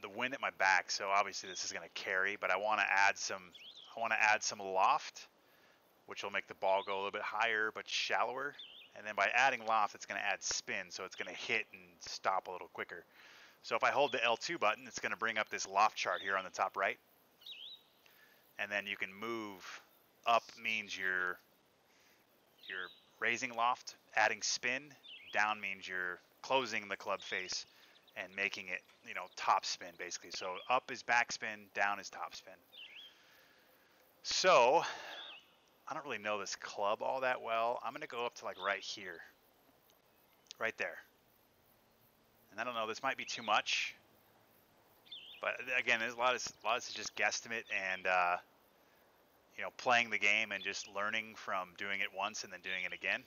the wind at my back, so obviously this is going to carry, but I want to add some loft, which will make the ball go a little bit higher but shallower. And then by adding loft, it's going to add spin, so it's going to hit and stop a little quicker. So if I hold the L2 button, it's going to bring up this loft chart here on the top right. And then you can move. Up means you're raising loft, adding spin. Down means you're closing the club face and making it, top spin basically. So up is backspin, down is top spin. So I don't really know this club all that well. I'm going to go up to like right here, right there. And I don't know, this might be too much, but again, there's a lot of this is just guesstimate and playing the game and just learning from doing it once and then doing it again.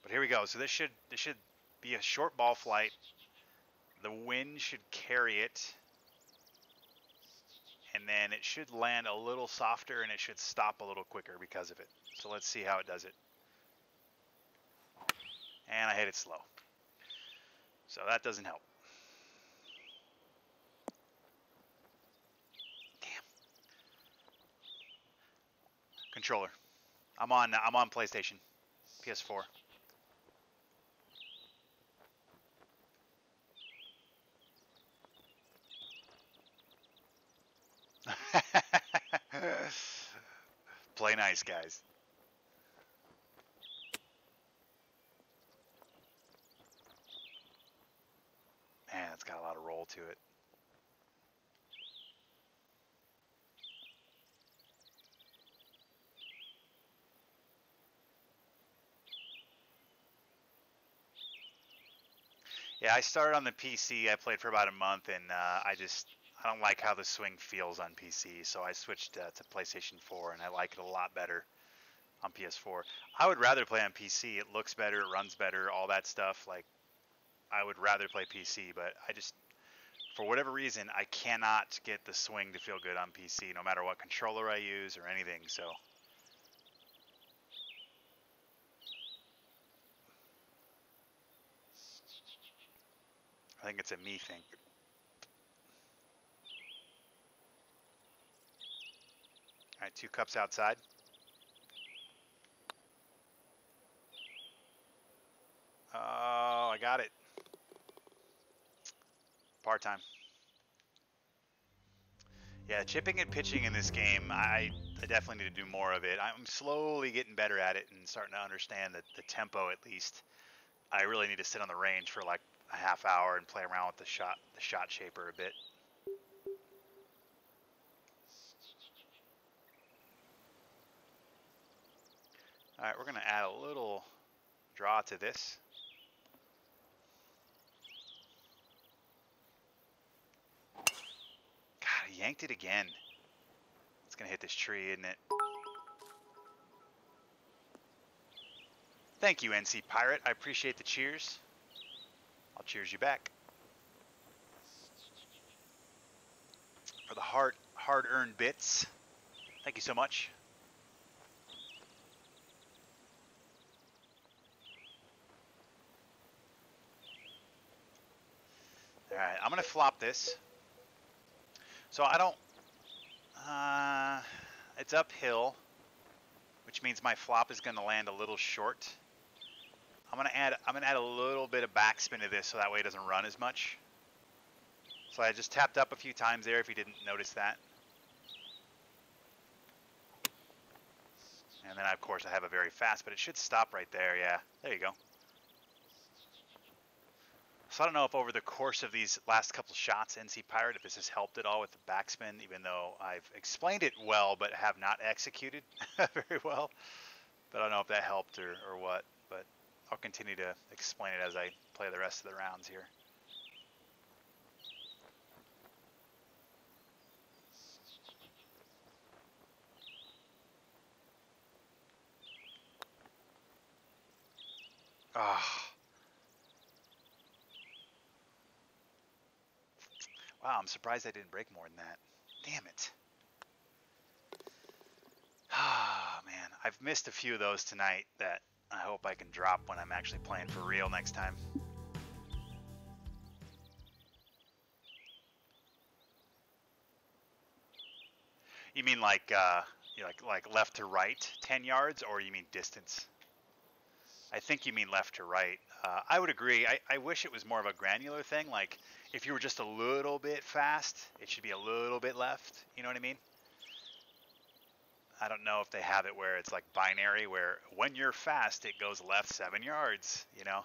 But here we go. So this should be a short ball flight. The wind should carry it. and then it should land a little softer and it should stop a little quicker because of it. So let's see how it does it. And I hit it slow. So that doesn't help. Damn. Controller. I'm on PlayStation, PS4. Play nice, guys. Man, it's got a lot of roll to it. Yeah, I started on the PC. I played for about a month, and I don't like how the swing feels on PC, so I switched to PlayStation 4, and I like it a lot better on PS4. I would rather play on PC. It looks better, it runs better, all that stuff. Like, I would rather play PC, but I just, for whatever reason, I cannot get the swing to feel good on PC, no matter what controller I use or anything, so. I think it's a me thing. All right, 2 cups outside. Oh, I got it. Part-time. Yeah, chipping and pitching in this game, I definitely need to do more of it. I'm slowly getting better at it and starting to understand the tempo at least. I really need to sit on the range for like a half hour and play around with the shot shaper a bit. All right, we're gonna add a little draw to this. God, I yanked it again. It's gonna hit this tree, isn't it? Thank you, NC Pirate. I appreciate the cheers. I'll cheers you back. For the hard-earned bits. Thank you so much. All right, I'm gonna flop this. So I don't, it's uphill, which means my flop is gonna land a little short. I'm gonna add a little bit of backspin to this so that way it doesn't run as much. So I just tapped up a few times there if you didn't notice that. And then of course I have a very fast, but it should stop right there, yeah. There you go. So I don't know if over the course of these last couple shots, NC Pirate, if this has helped at all with the backspin, even though I've explained it well, but have not executed very well. But I don't know if that helped or what, but I'll continue to explain it as I play the rest of the rounds here. Ah. Oh. Wow, I'm surprised I didn't break more than that. Damn it. Ah, man. I've missed a few of those tonight that I hope I can drop when I'm actually playing for real next time. You mean like left to right 10 yards, or you mean distance? I think you mean left to right. I would agree. I wish it was more of a granular thing. Like, if you were just a little bit fast, it should be a little bit left. You know what I mean? I don't know if they have it where it's like binary, where when you're fast, it goes left 7 yards, you know?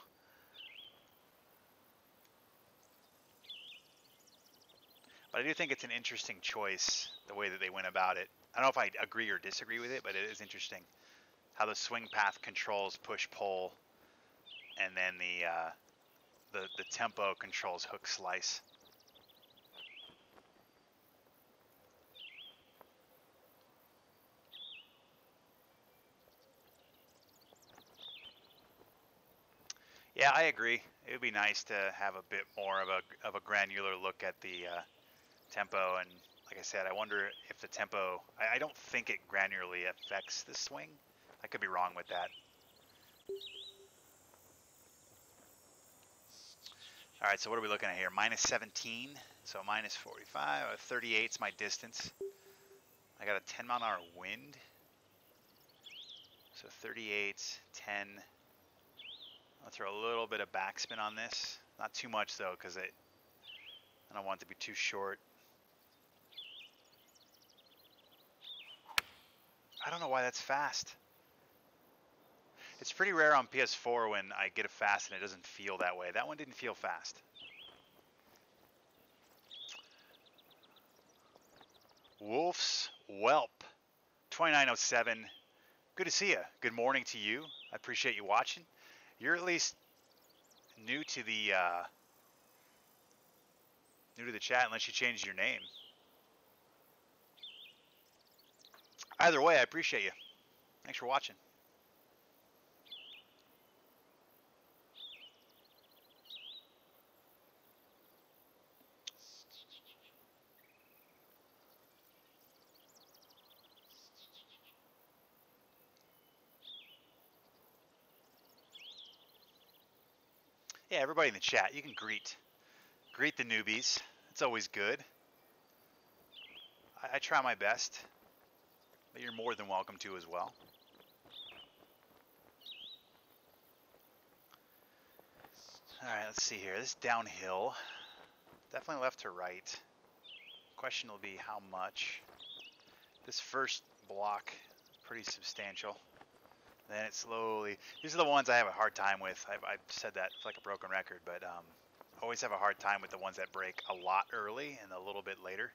But I do think it's an interesting choice, the way that they went about it. I don't know if I agree or disagree with it, but it is interesting how the swing path controls push-pull, and then the tempo controls hook slice. Yeah, I agree. It would be nice to have a bit more of a granular look at the tempo, and like I said, I wonder if the tempo, I don't think it granularly affects the swing. I could be wrong with that. All right, so what are we looking at here? Minus 17, so minus 45, 38 is my distance. I got a 10-mile-an-hour wind. So 38, 10. I'll throw a little bit of backspin on this. Not too much though, because I don't want it to be too short. I don't know why that's fast. It's pretty rare on PS4 when I get it fast and it doesn't feel that way. That one didn't feel fast. Wolf's Whelp, 2907. Good to see you. Good morning to you. I appreciate you watching. You're at least new to the chat unless you changed your name. Either way, I appreciate you. Thanks for watching. Yeah, everybody in the chat, you can greet the newbies. It's always good. I try my best, but you're more than welcome to as well. All right, let's see here. This is downhill. Definitely left to right. Question will be how much. This first block, pretty substantial. Then it slowly, these are the ones I have a hard time with. I've said that it's like a broken record, but always have a hard time with the ones that break a lot early and a little bit later.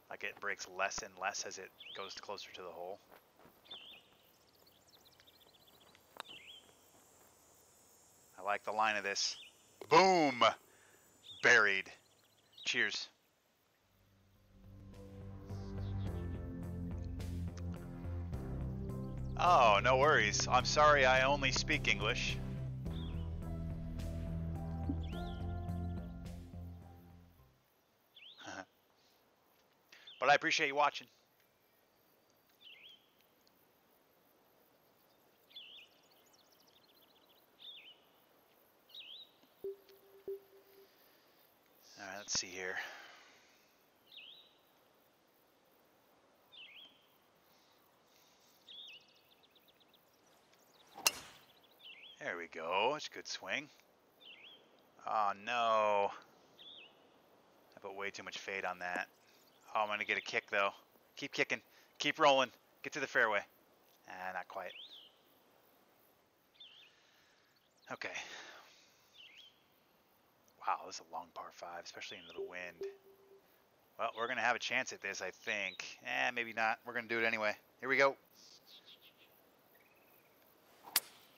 Like it breaks less and less as it goes closer to the hole. I like the line of this. Boom! Buried. Cheers. Oh, no worries. I'm sorry I only speak English. But I appreciate you watching. All right, let's see here. There we go. It's a good swing. Oh, no. I put way too much fade on that. Oh, I'm going to get a kick, though. Keep kicking. Keep rolling. Get to the fairway. Ah, not quite. Okay. Wow, this is a long par 5, especially into the wind. Well, we're going to have a chance at this, I think. Maybe not. We're going to do it anyway. Here we go.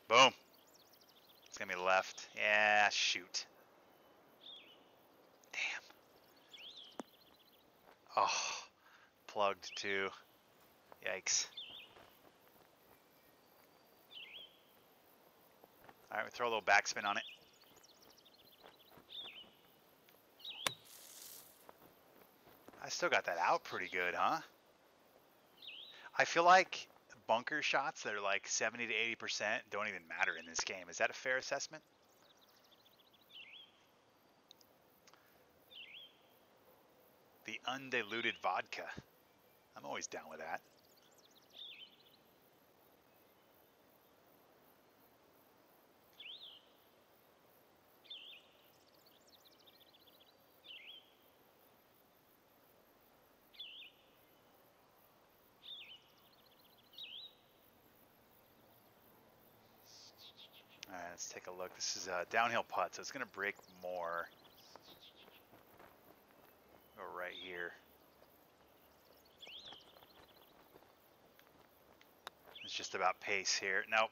Boom. It's going to be left. Yeah, shoot. Damn. Oh, plugged too. Yikes. All right, we throw a little backspin on it. I still got that out pretty good, huh? I feel like bunker shots that are like 70 to 80% don't even matter in this game. Is that a fair assessment? The undiluted vodka. I'm always down with that. All right, let's take a look. This is a downhill putt, so it's going to break more. Go right here. It's just about pace here. Nope.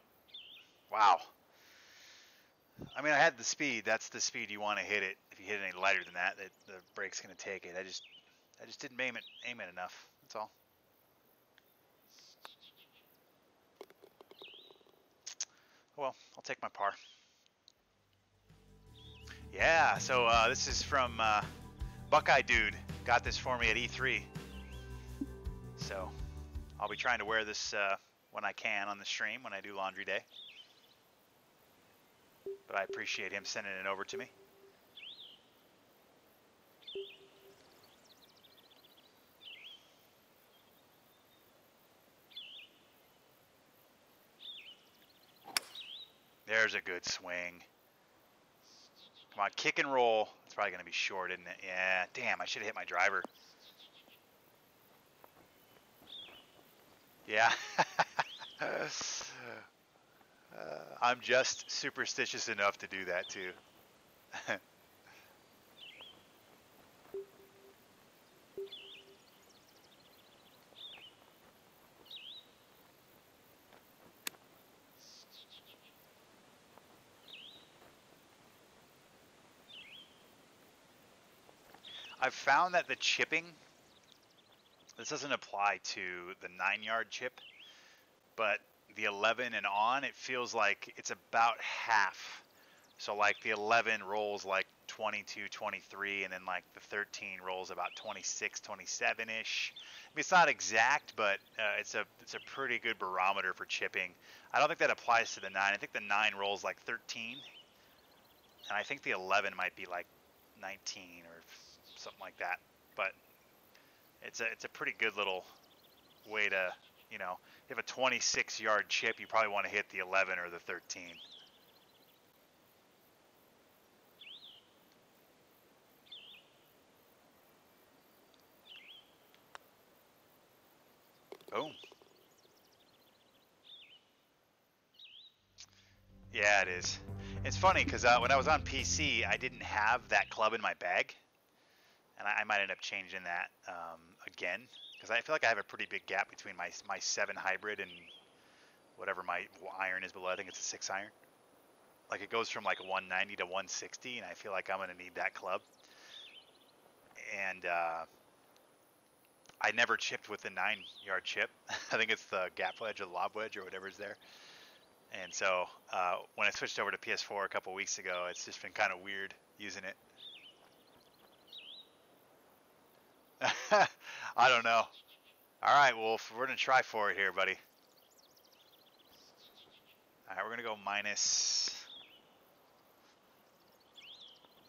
Wow. I mean, I had the speed. That's the speed you want to hit it. If you hit it any lighter than that, the brake's going to take it. I just didn't aim it enough. That's all. Well, I'll take my par. Yeah, so this is from Buckeye Dude. Got this for me at E3. So I'll be trying to wear this when I can on the stream when I do laundry day. But I appreciate him sending it over to me. There's a good swing. Come on, kick and roll. It's probably going to be short, isn't it? Yeah, damn, I should have hit my driver. Yeah. I'm just superstitious enough to do that, too. I've found that the chipping, this doesn't apply to the 9-yard chip, but the 11 and on, it feels like it's about half. So like the 11 rolls like 22, 23, and then like the 13 rolls about 26, 27-ish. I mean, it's not exact, but it's a pretty good barometer for chipping. I don't think that applies to the 9. I think the 9 rolls like 13, and I think the 11 might be like 19 or something like that. But it's a pretty good little way to, you know, if a 26-yard chip, you probably want to hit the 11 or the 13. Boom. Yeah, it is. It's funny because when I was on PC, I didn't have that club in my bag, and I might end up changing that again because I feel like I have a pretty big gap between my 7 hybrid and whatever my iron is below. I think it's a 6 iron. Like it goes from like 190 to 160, and I feel like I'm gonna need that club. And I never chipped with the 9-yard chip. I think it's the gap wedge or the lob wedge or whatever's there. And so when I switched over to PS4 a couple weeks ago, it's just been kind of weird using it. I don't know. All right, Wolf, we're going to try for it here, buddy. All right, we're going to go minus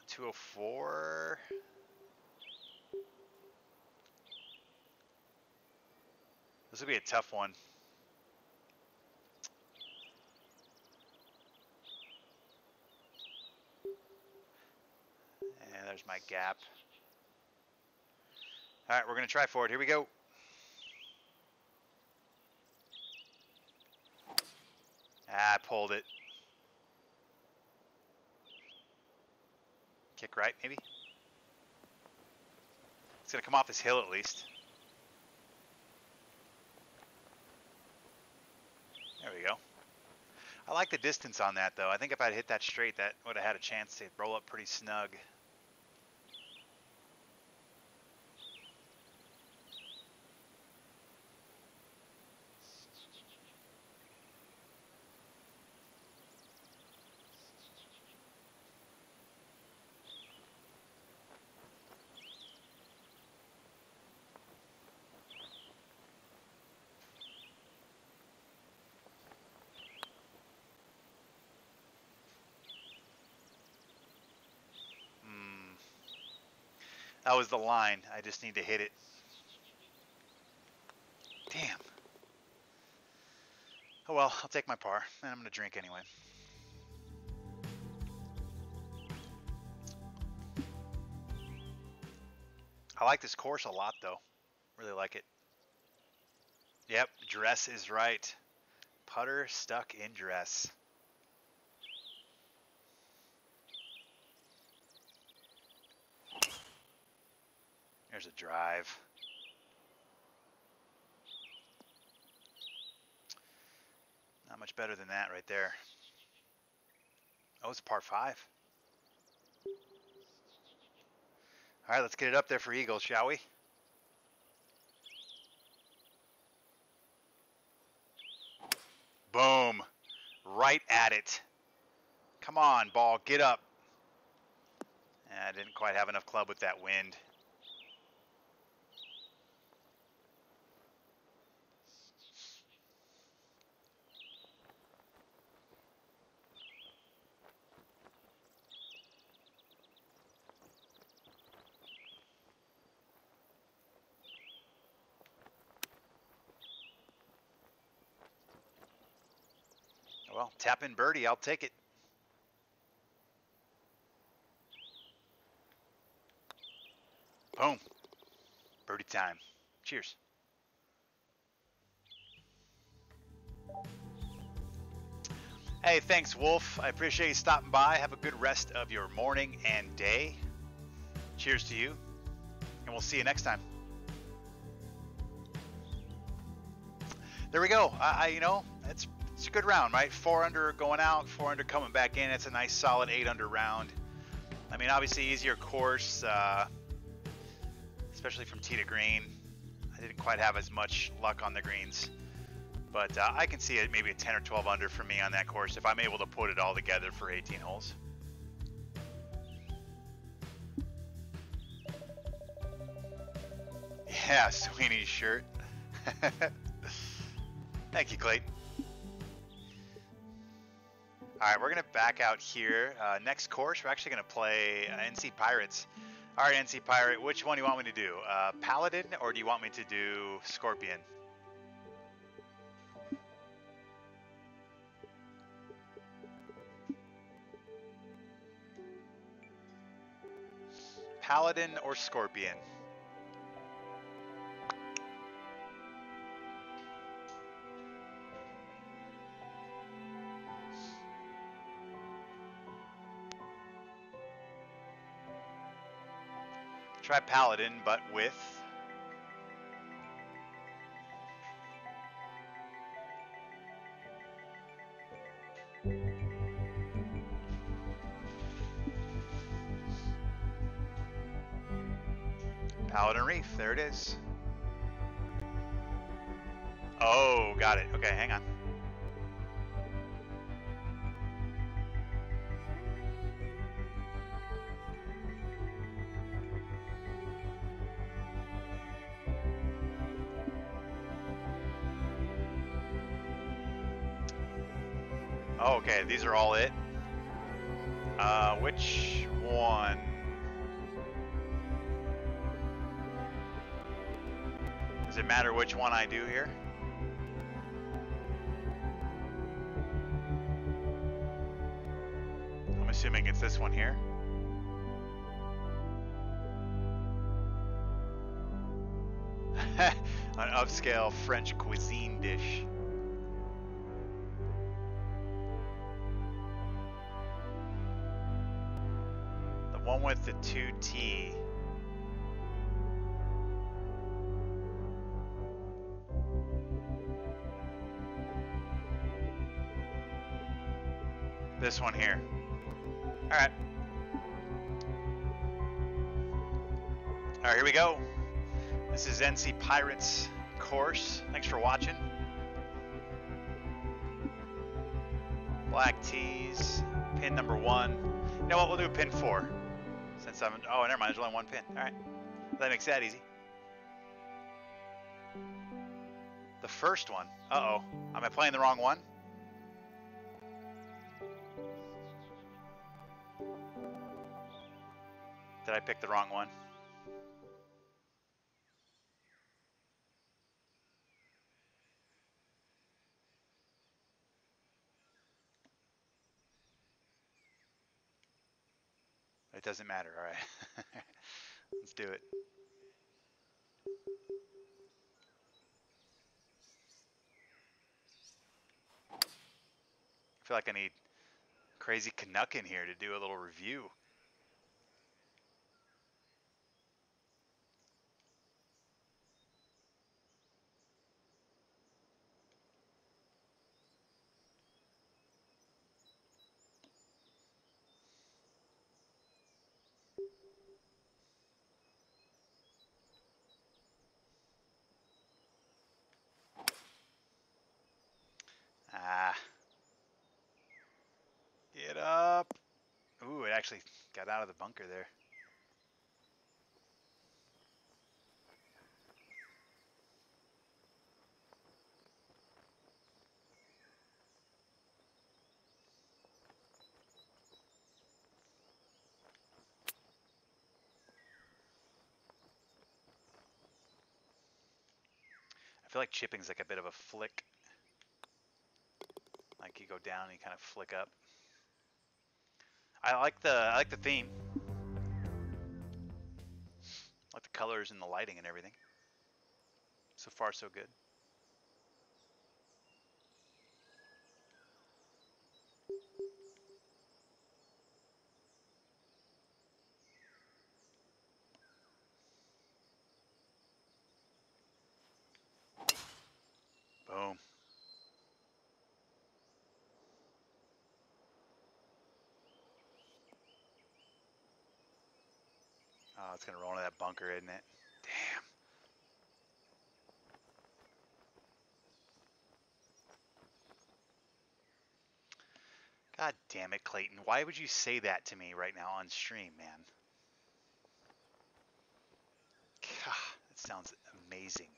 204. This will be a tough one. And there's my gap. All right, we're going to try for it. Here we go. I pulled it. Kick right, maybe? It's going to come off this hill at least. There we go. I like the distance on that, though. I think if I'd hit that straight, that would have had a chance to roll up pretty snug. That was the line. I just need to hit it. Damn. Oh well, I'll take my par, and I'm going to drink anyway. I like this course a lot, though. Really like it. Yep, dress is right. Putter stuck in dress. There's a drive. Not much better than that right there. Oh, it's par 5. All right, let's get it up there for eagles, shall we? Boom. Right at it. Come on, ball, get up. I didn't quite have enough club with that wind. Well, tap in birdie. I'll take it. Boom. Birdie time. Cheers. Hey, thanks, Wolf. I appreciate you stopping by. Have a good rest of your morning and day. Cheers to you, and we'll see you next time. There we go. You know, it's a good round, right? 4 under going out, 4 under coming back in. It's a nice solid 8 under round. I mean, obviously easier course, especially from tee to green. I didn't quite have as much luck on the greens, but I can see it maybe a 10 or 12 under for me on that course if I'm able to put it all together for 18 holes. Yeah, Sweeney's shirt. Thank you, Clayton. All right, we're going to back out here. Next course, we're actually going to play NC Pirates. All right, NC Pirate, which one do you want me to do? Paladin, or do you want me to do Scorpion? Paladin or Scorpion? Try Paladin, but with... Paladin Reef, there it is. Oh, got it. Okay, hang on. Oh, okay, these are all it. Which one? Does it matter which one I do here? I'm assuming it's this one here. An upscale French cuisine dish. The one with the 2T. This one here. All right. All right, here we go. This is NC Pirates course. Thanks for watching. Black tees, pin number 1. You know what? We'll do pin 4. Since I'm, oh, never mind. There's only one pin. All right. That makes that easy. The first one. Uh-oh. Am I playing the wrong one? Did I pick the wrong one? It doesn't matter. All right. Let's do it. I feel like I need Crazy Canuck in here to do a little review. Ah. Get up. Ooh, it actually got out of the bunker there. I feel like chipping's like a bit of a flick. Like you go down and you kind of flick up. I like the theme. I like the colors and the lighting and everything. So far, so good. Boom. Oh, it's gonna roll into that bunker, isn't it? Damn. God damn it, Clayton. Why would you say that to me right now on stream, man? God, that sounds amazing.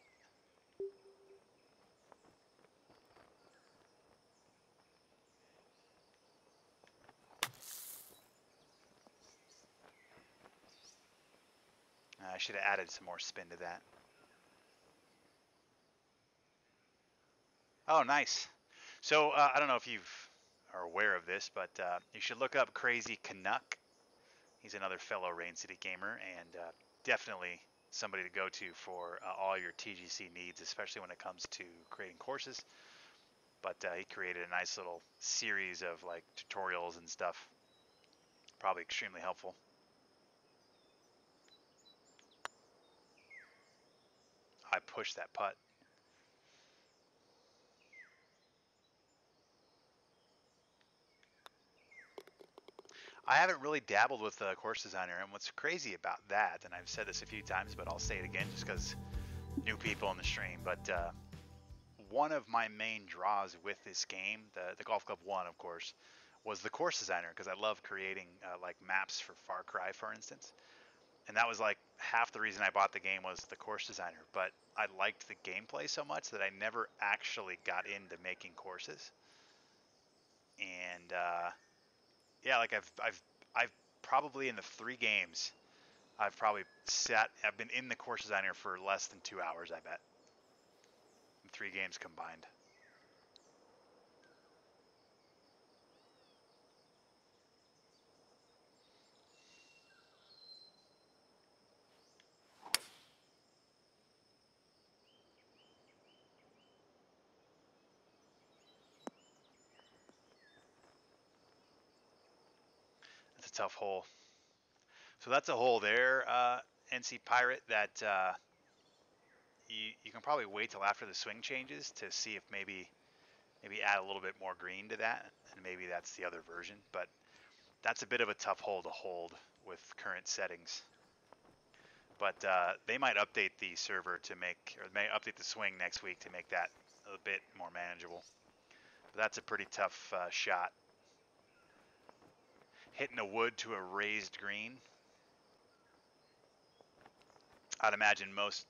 I should have added some more spin to that. Oh, nice. So I don't know if you are aware of this, but you should look up Crazy Canuck. He's another fellow Rain City gamer, and definitely somebody to go to for all your TGC needs, especially when it comes to creating courses. But he created a nice little series of like tutorials and stuff. Probably extremely helpful. I pushed that putt. I haven't really dabbled with Course Designer, and what's crazy about that, and I've said this a few times, but I'll say it again just because new people in the stream, but one of my main draws with this game, the Golf Club 1, of course, was the Course Designer, because I love creating like maps for Far Cry, for instance. And that was like half the reason I bought the game was the Course Designer, but I liked the gameplay so much that I never actually got into making courses. And yeah, like I've probably in the 3 games I've been in the Course Designer for less than 2 hours, I bet. In 3 games combined. It's a tough hole. So that's a hole there, NC Pirate, that you can probably wait till after the swing changes to see if maybe add a little bit more green to that, and maybe that's the other version. But that's a bit of a tough hole to hold with current settings. But they might update the server to make, or may update the swing next week to make that a bit more manageable. But that's a pretty tough shot. Hitting a wood to a raised green. I'd imagine most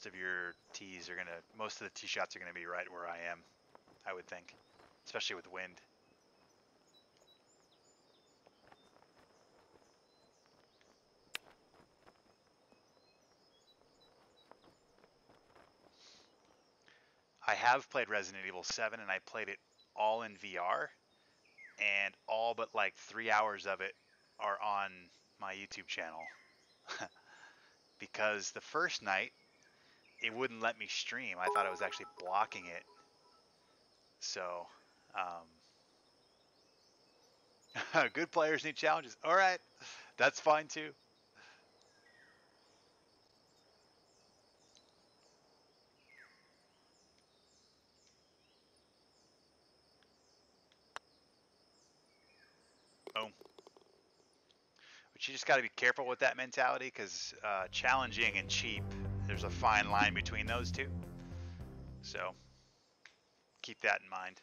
of your tees are most of the tee shots are gonna be right where I am. I would think, especially with wind. I have played Resident Evil 7, and I played it all in VR, and all but like 3 hours of it are on my YouTube channel. Because the first night it wouldn't let me stream. I thought it was actually blocking it. So, good players need challenges. All right, that's fine too. Boom. But you just got to be careful with that mentality, because challenging and cheap, there's a fine line between those two. So keep that in mind.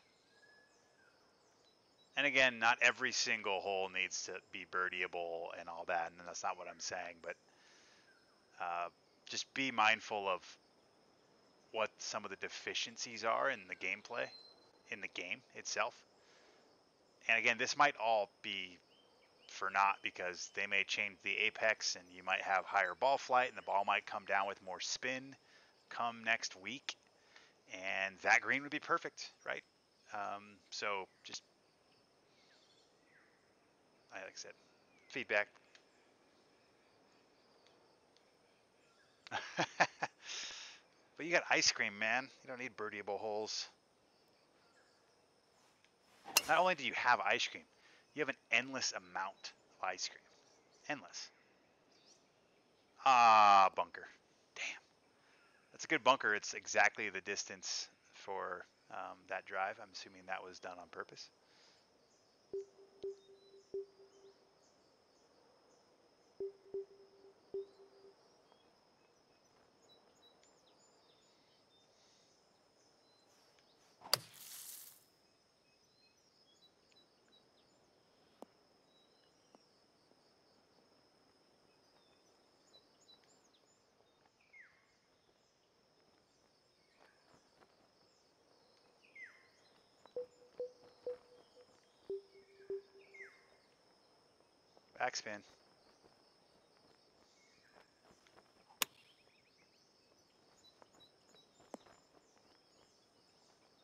And again, not every single hole needs to be birdieable and all that, and that's not what I'm saying, but just be mindful of what some of the deficiencies are in the gameplay, in the game itself. And again, this might all be for naught, because they may change the apex and you might have higher ball flight and the ball might come down with more spin come next week, and that green would be perfect, right? So just, like I said, feedback. But you got ice cream, man. You don't need birdieable holes. Not only do you have ice cream, you have an endless amount of ice cream. Endless. Ah, bunker. Damn. That's a good bunker. It's exactly the distance for that drive. I'm assuming that was done on purpose. Backspin.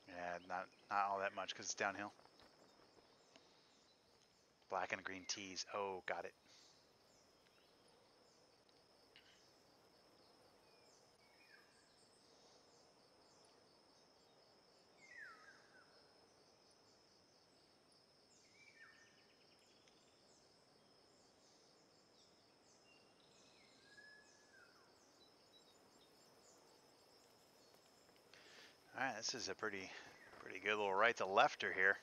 Yeah, not all that much because it's downhill. Black and green tees. Oh, got it. All right, this is a pretty good little right to lefter here.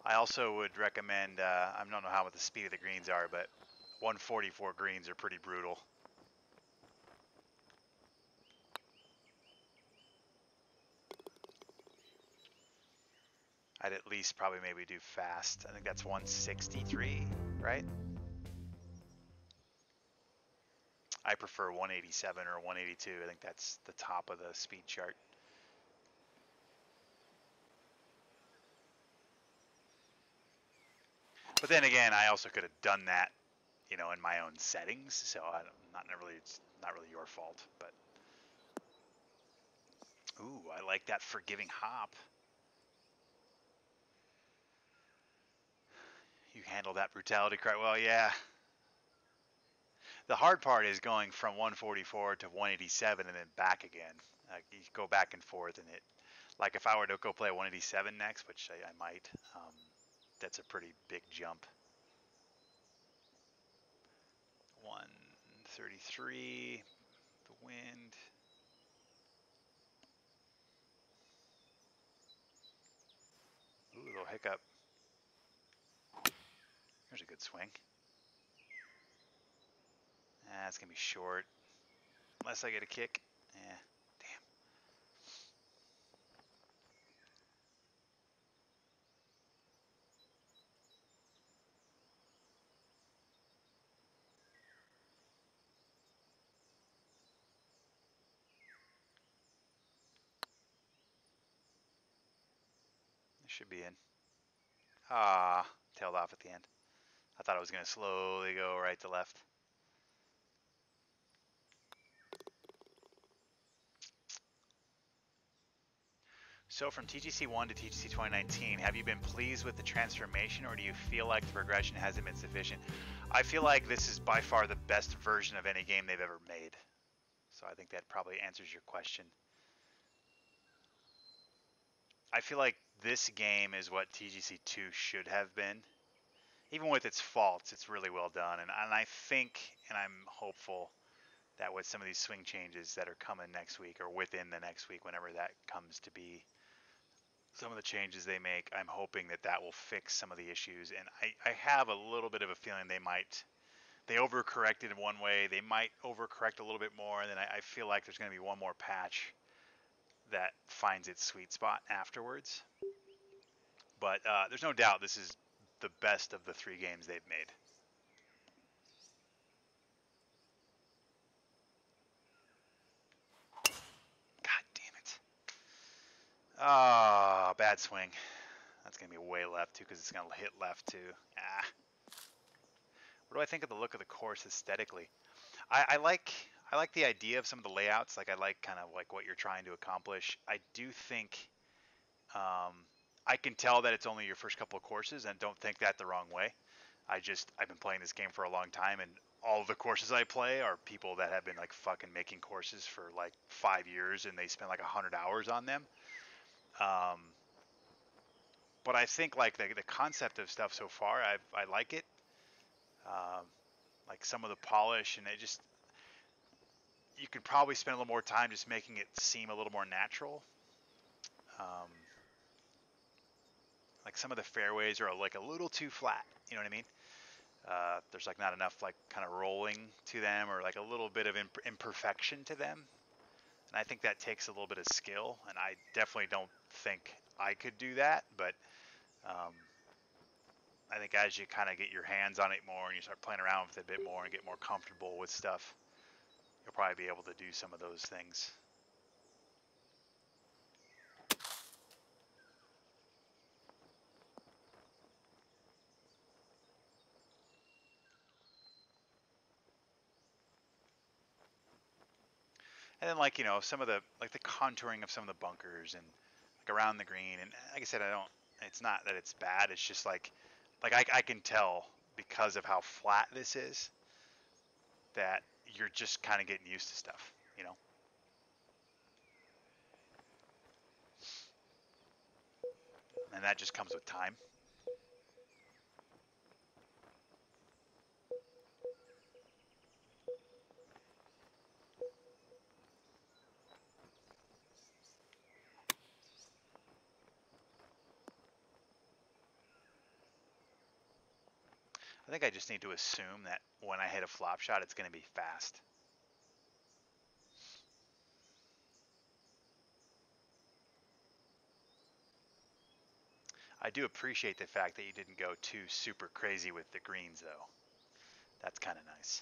I also would recommend, I don't know how what the speed of the greens are, but 144 greens are pretty brutal. I'd at least probably maybe do fast. I think that's 163, right? I prefer 187 or 182. I think that's the top of the speed chart. But then again, I also could have done that, you know, in my own settings. So it's not really your fault. But ooh, I like that forgiving hop. You handle that brutality quite well, yeah. The hard part is going from 144 to 187 and then back again. You go back and forth, and it, like if I were to go play 187 next, which I might, that's a pretty big jump. 133, the wind. Ooh, a little hiccup. There's a good swing. It's gonna be short, unless I get a kick. Yeah, damn. It should be in. Ah, tailed off at the end. I thought it was gonna slowly go right to left. So from TGC 1 to TGC 2019, have you been pleased with the transformation, or do you feel like the progression hasn't been sufficient? I feel like this is by far the best version of any game they've ever made. So I think that probably answers your question. I feel like this game is what TGC 2 should have been. Even with its faults, it's really well done. And I think, and I'm hopeful, that with some of these swing changes that are coming next week, or within the next week, whenever that comes to be, some of the changes they make, I'm hoping that that will fix some of the issues. And I have a little bit of a feeling they overcorrected in one way, they might overcorrect a little bit more, and then I feel like there's going to be one more patch that finds its sweet spot afterwards. But there's no doubt this is the best of the 3 games they've made. God damn it. Ah, bad swing. That's going to be way left too, because it's going to hit left too. Ah. What do I think of the look of the course aesthetically? I like the idea of some of the layouts. Like I like kind of like what you're trying to accomplish. I do think I can tell that it's only your first couple of courses, and don't think that the wrong way. I've been playing this game for a long time, and all the courses I play are people that have been like fucking making courses for like 5 years, and they spend like 100 hours on them. Um, but I think like the concept of stuff so far, I like it. Um, like some of the polish, and it just you could probably spend a little more time just making it seem a little more natural. Um, like some of the fairways are like a little too flat. You know what I mean? There's like not enough like kind of rolling to them, or like a little bit of imperfection to them. And I think that takes a little bit of skill, and I definitely don't think I could do that. But um, I think as you kind of get your hands on it more and you start playing around with it a bit more and get more comfortable with stuff, you'll probably be able to do some of those things. And then like, some of the like the contouring of some of the bunkers and like around the green. And like I said, it's not that it's bad. It's just like I can tell because of how flat this is that you're just kind of getting used to stuff. And that just comes with time. I think I just need to assume that when I hit a flop shot, it's going to be fast. I do appreciate the fact that you didn't go too super crazy with the greens, though. That's kind of nice.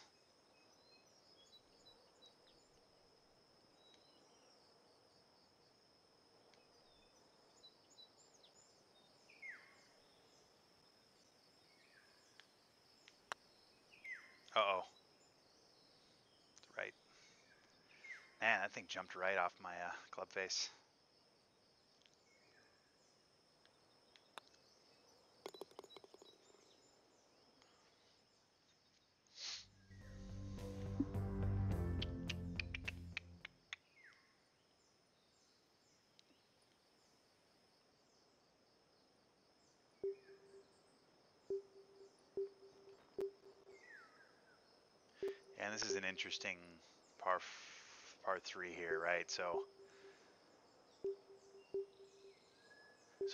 Uh-oh. Right. Man, that thing jumped right off my club face. And this is an interesting par three here, right? So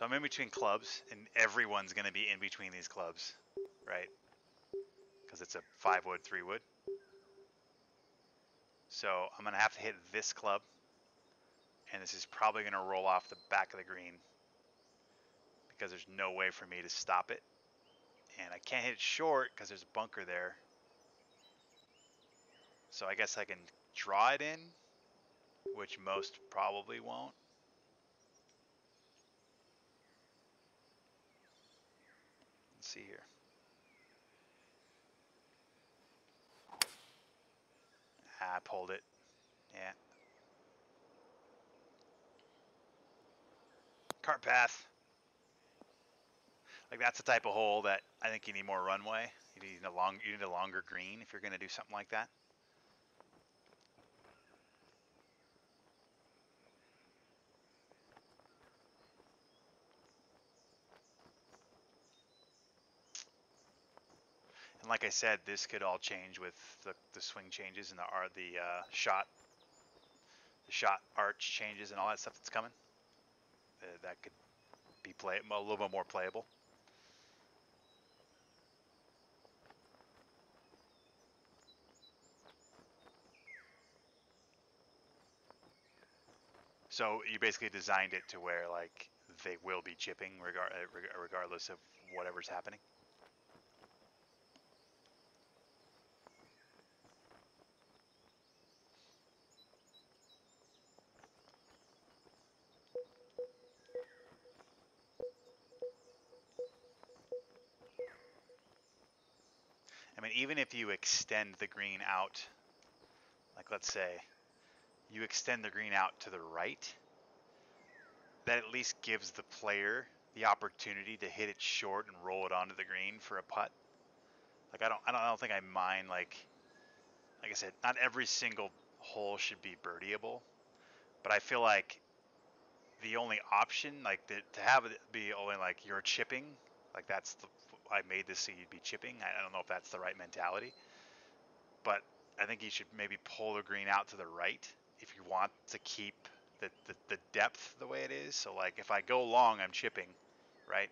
I'm in between clubs, and everyone's going to be in between these clubs, right? Because it's a 5-wood, 3-wood. So I'm going to have to hit this club, and this is probably going to roll off the back of the green because there's no way for me to stop it. And I can't hit it short because there's a bunker there. So I guess I can draw it in, which most probably won't. Let's see here. I pulled it. Yeah. Cart path. Like that's the type of hole that I think you need more runway. You need a longer green if you're going to do something like that. And like I said, this could all change with the swing changes and the shot arch changes and all that stuff that's coming. That could be a little bit more playable. So you basically designed it to where like they will be chipping regardless of whatever's happening. I mean, even if you extend the green out, like let's say you extend the green out to the right, that at least gives the player the opportunity to hit it short and roll it onto the green for a putt. Like I don't think I mind, like I said, not every single hole should be birdieable, but I feel like the only option, like to have it be only like you're chipping, like that's the, I made this so you'd be chipping. I don't know if that's the right mentality, but I think you should maybe pull the green out to the right if you want to keep the depth the way it is. So like if I go long, I'm chipping, right?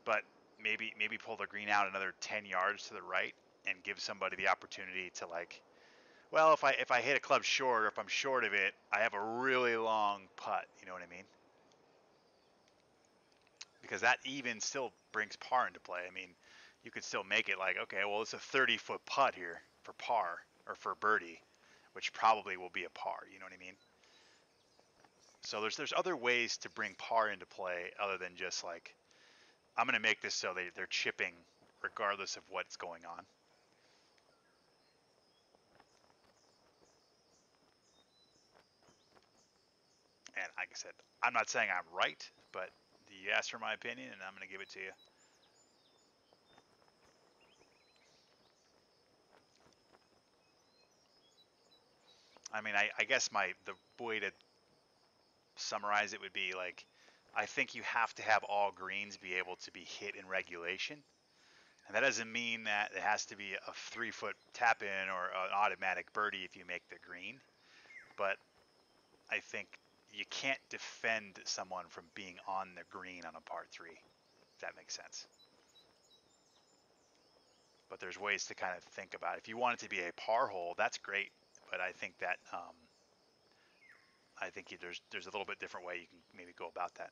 But maybe pull the green out another 10 yards to the right and give somebody the opportunity to, like, well, if I hit a club short, or if I'm short of it, I have a really long putt. You know what I mean? Because that even still brings par into play. I mean, you could still make it like, okay, well, it's a 30-foot putt here for par or for birdie, which probably will be a par. You know what I mean? So there's other ways to bring par into play other than just like, I'm going to make this so they're chipping regardless of what's going on. And like I said, I'm not saying I'm right, but you asked for my opinion, and I'm going to give it to you. I mean, I guess the way to summarize it would be like, I think you have to have all greens be able to be hit in regulation. And that doesn't mean that it has to be a 3-foot tap in or an automatic birdie if you make the green. But I think you can't defend someone from being on the green on a par 3, if that makes sense. But there's ways to kind of think about it. If you want it to be a par hole, that's great. But I think that there's a little bit different way you can maybe go about that.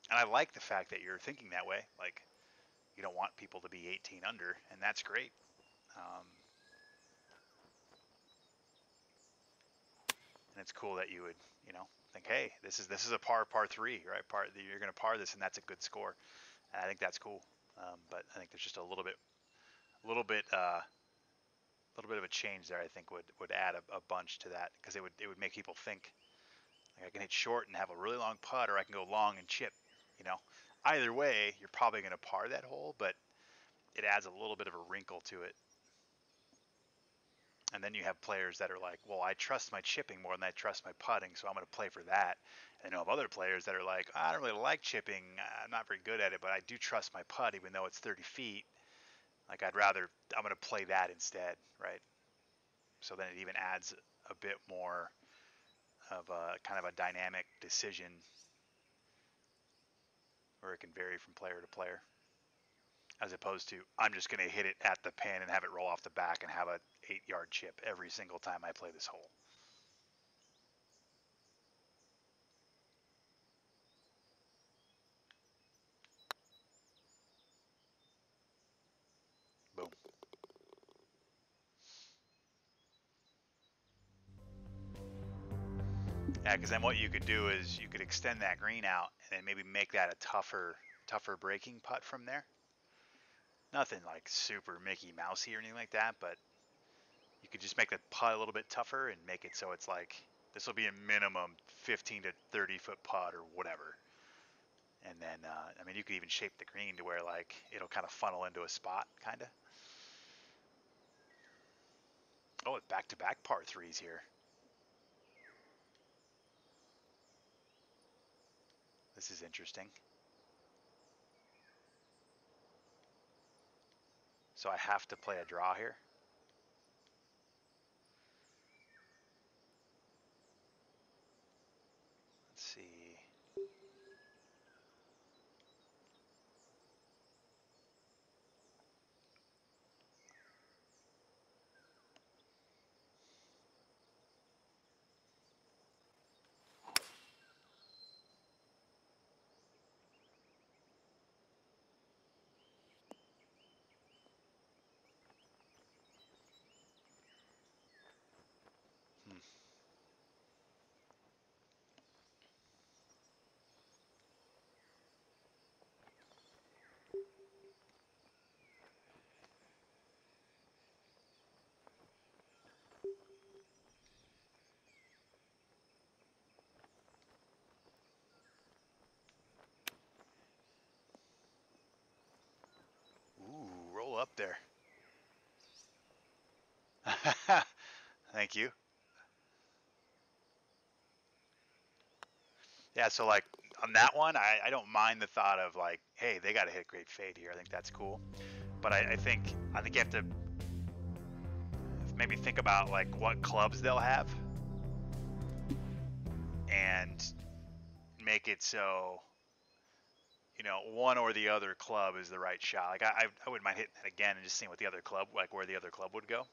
And I like the fact that you're thinking that way. Like, you don't want people to be 18 under, and that's great. And it's cool that you would, think, hey, this is a par 3, right? You're going to par this, and that's a good score. And I think that's cool. But I think there's just a little bit of a change there. I think would add a bunch to that, because it would make people think, like, I can hit short and have a really long putt, or I can go long and chip. You know, either way, you're probably going to par that hole, but it adds a little bit of a wrinkle to it. And then you have players that are like, well, I trust my chipping more than I trust my putting, so I'm going to play for that. And I know of other players that are like, I don't really like chipping. I'm not very good at it, but I do trust my putt, even though it's 30 feet. Like, I'm going to play that instead, right? So then it even adds a bit more of a kind of a dynamic decision, where it can vary from player to player, as opposed to, I'm just going to hit it at the pin and have it roll off the back and have a 8-yard chip every single time I play this hole. Boom. Yeah, because then what you could do is you could extend that green out and then maybe make that a tougher breaking putt from there. Nothing like super Mickey Mousey or anything like that, but you could just make the putt a little bit tougher and make it so it's like, this will be a minimum 15 to 30 foot putt or whatever. And then, I mean, you could even shape the green to where, like, it'll kind of funnel into a spot, kind of. Oh, back-to-back par 3s here. This is interesting. So I have to play a draw here. Let's see. Thank you. Yeah, so like on that one, I don't mind the thought of like, hey, they got to hit great fade here. I think that's cool. But I think you have to maybe think about like what clubs they'll have and make it so, you know, one or the other club is the right shot. Like I wouldn't mind hitting that again and just seeing what the other club, like where the other club would go.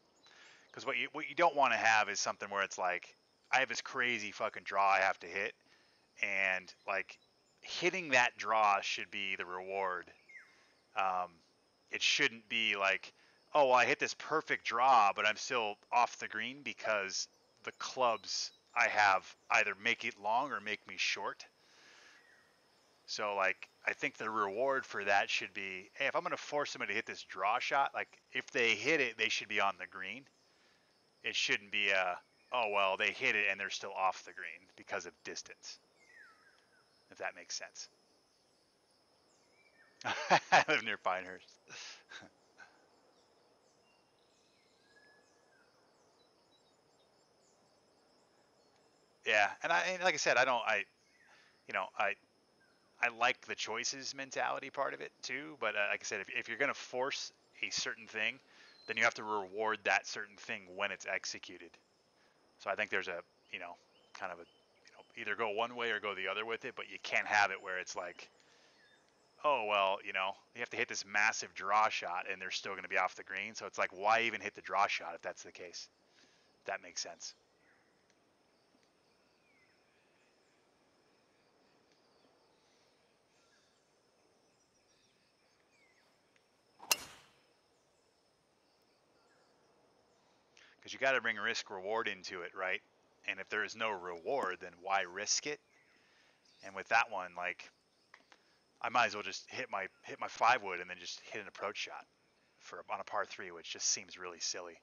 Because what you don't want to have is something where it's like, I have this crazy fucking draw I have to hit, and like hitting that draw should be the reward. It shouldn't be like, oh, well, I hit this perfect draw, but I'm still off the green because the clubs I have either make it long or make me short. So like, I think the reward for that should be, hey, if I'm going to force somebody to hit this draw shot, like if they hit it, they should be on the green. It shouldn't be a, oh, well, they hit it and they're still off the green because of distance, if that makes sense. I live near Pinehurst. Yeah, and like I said, you know, I like the choices mentality part of it too. But like I said, if you're gonna force a certain thing, then you have to reward that certain thing when it's executed. So I think there's a, you know, kind of a, you know, either go one way or go the other with it, but you can't have it where it's like, oh, well, you know, you have to hit this massive draw shot and they're still going to be off the green. So it's like, why even hit the draw shot if that's the case? That makes sense. Because you got to bring risk reward into it, right? And if there is no reward, then why risk it? And with that one, like, I might as well just hit my 5-wood and then just hit an approach shot for on a par 3, which just seems really silly.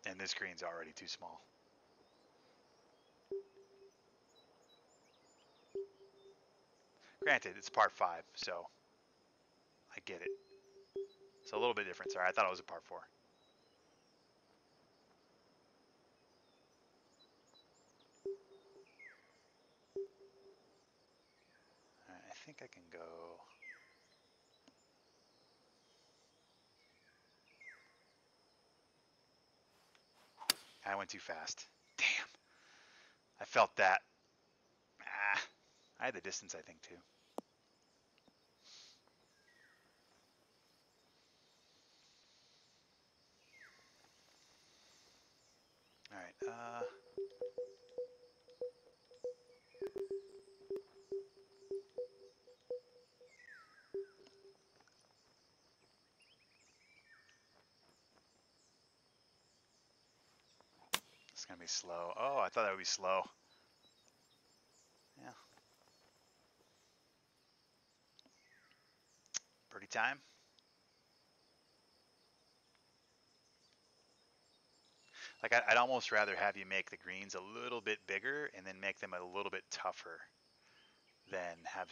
And this green's already too small. Granted, it's par 5, so I get it. So a little bit different. Sorry, I thought it was a par 4. All right, I think I can go. I went too fast. Damn. I felt that. Ah, I had the distance, I think, too. All right. It's gonna be slow. Oh, I thought that would be slow. Yeah. Birdie time. Like I'd almost rather have you make the greens a little bit bigger and then make them a little bit tougher than have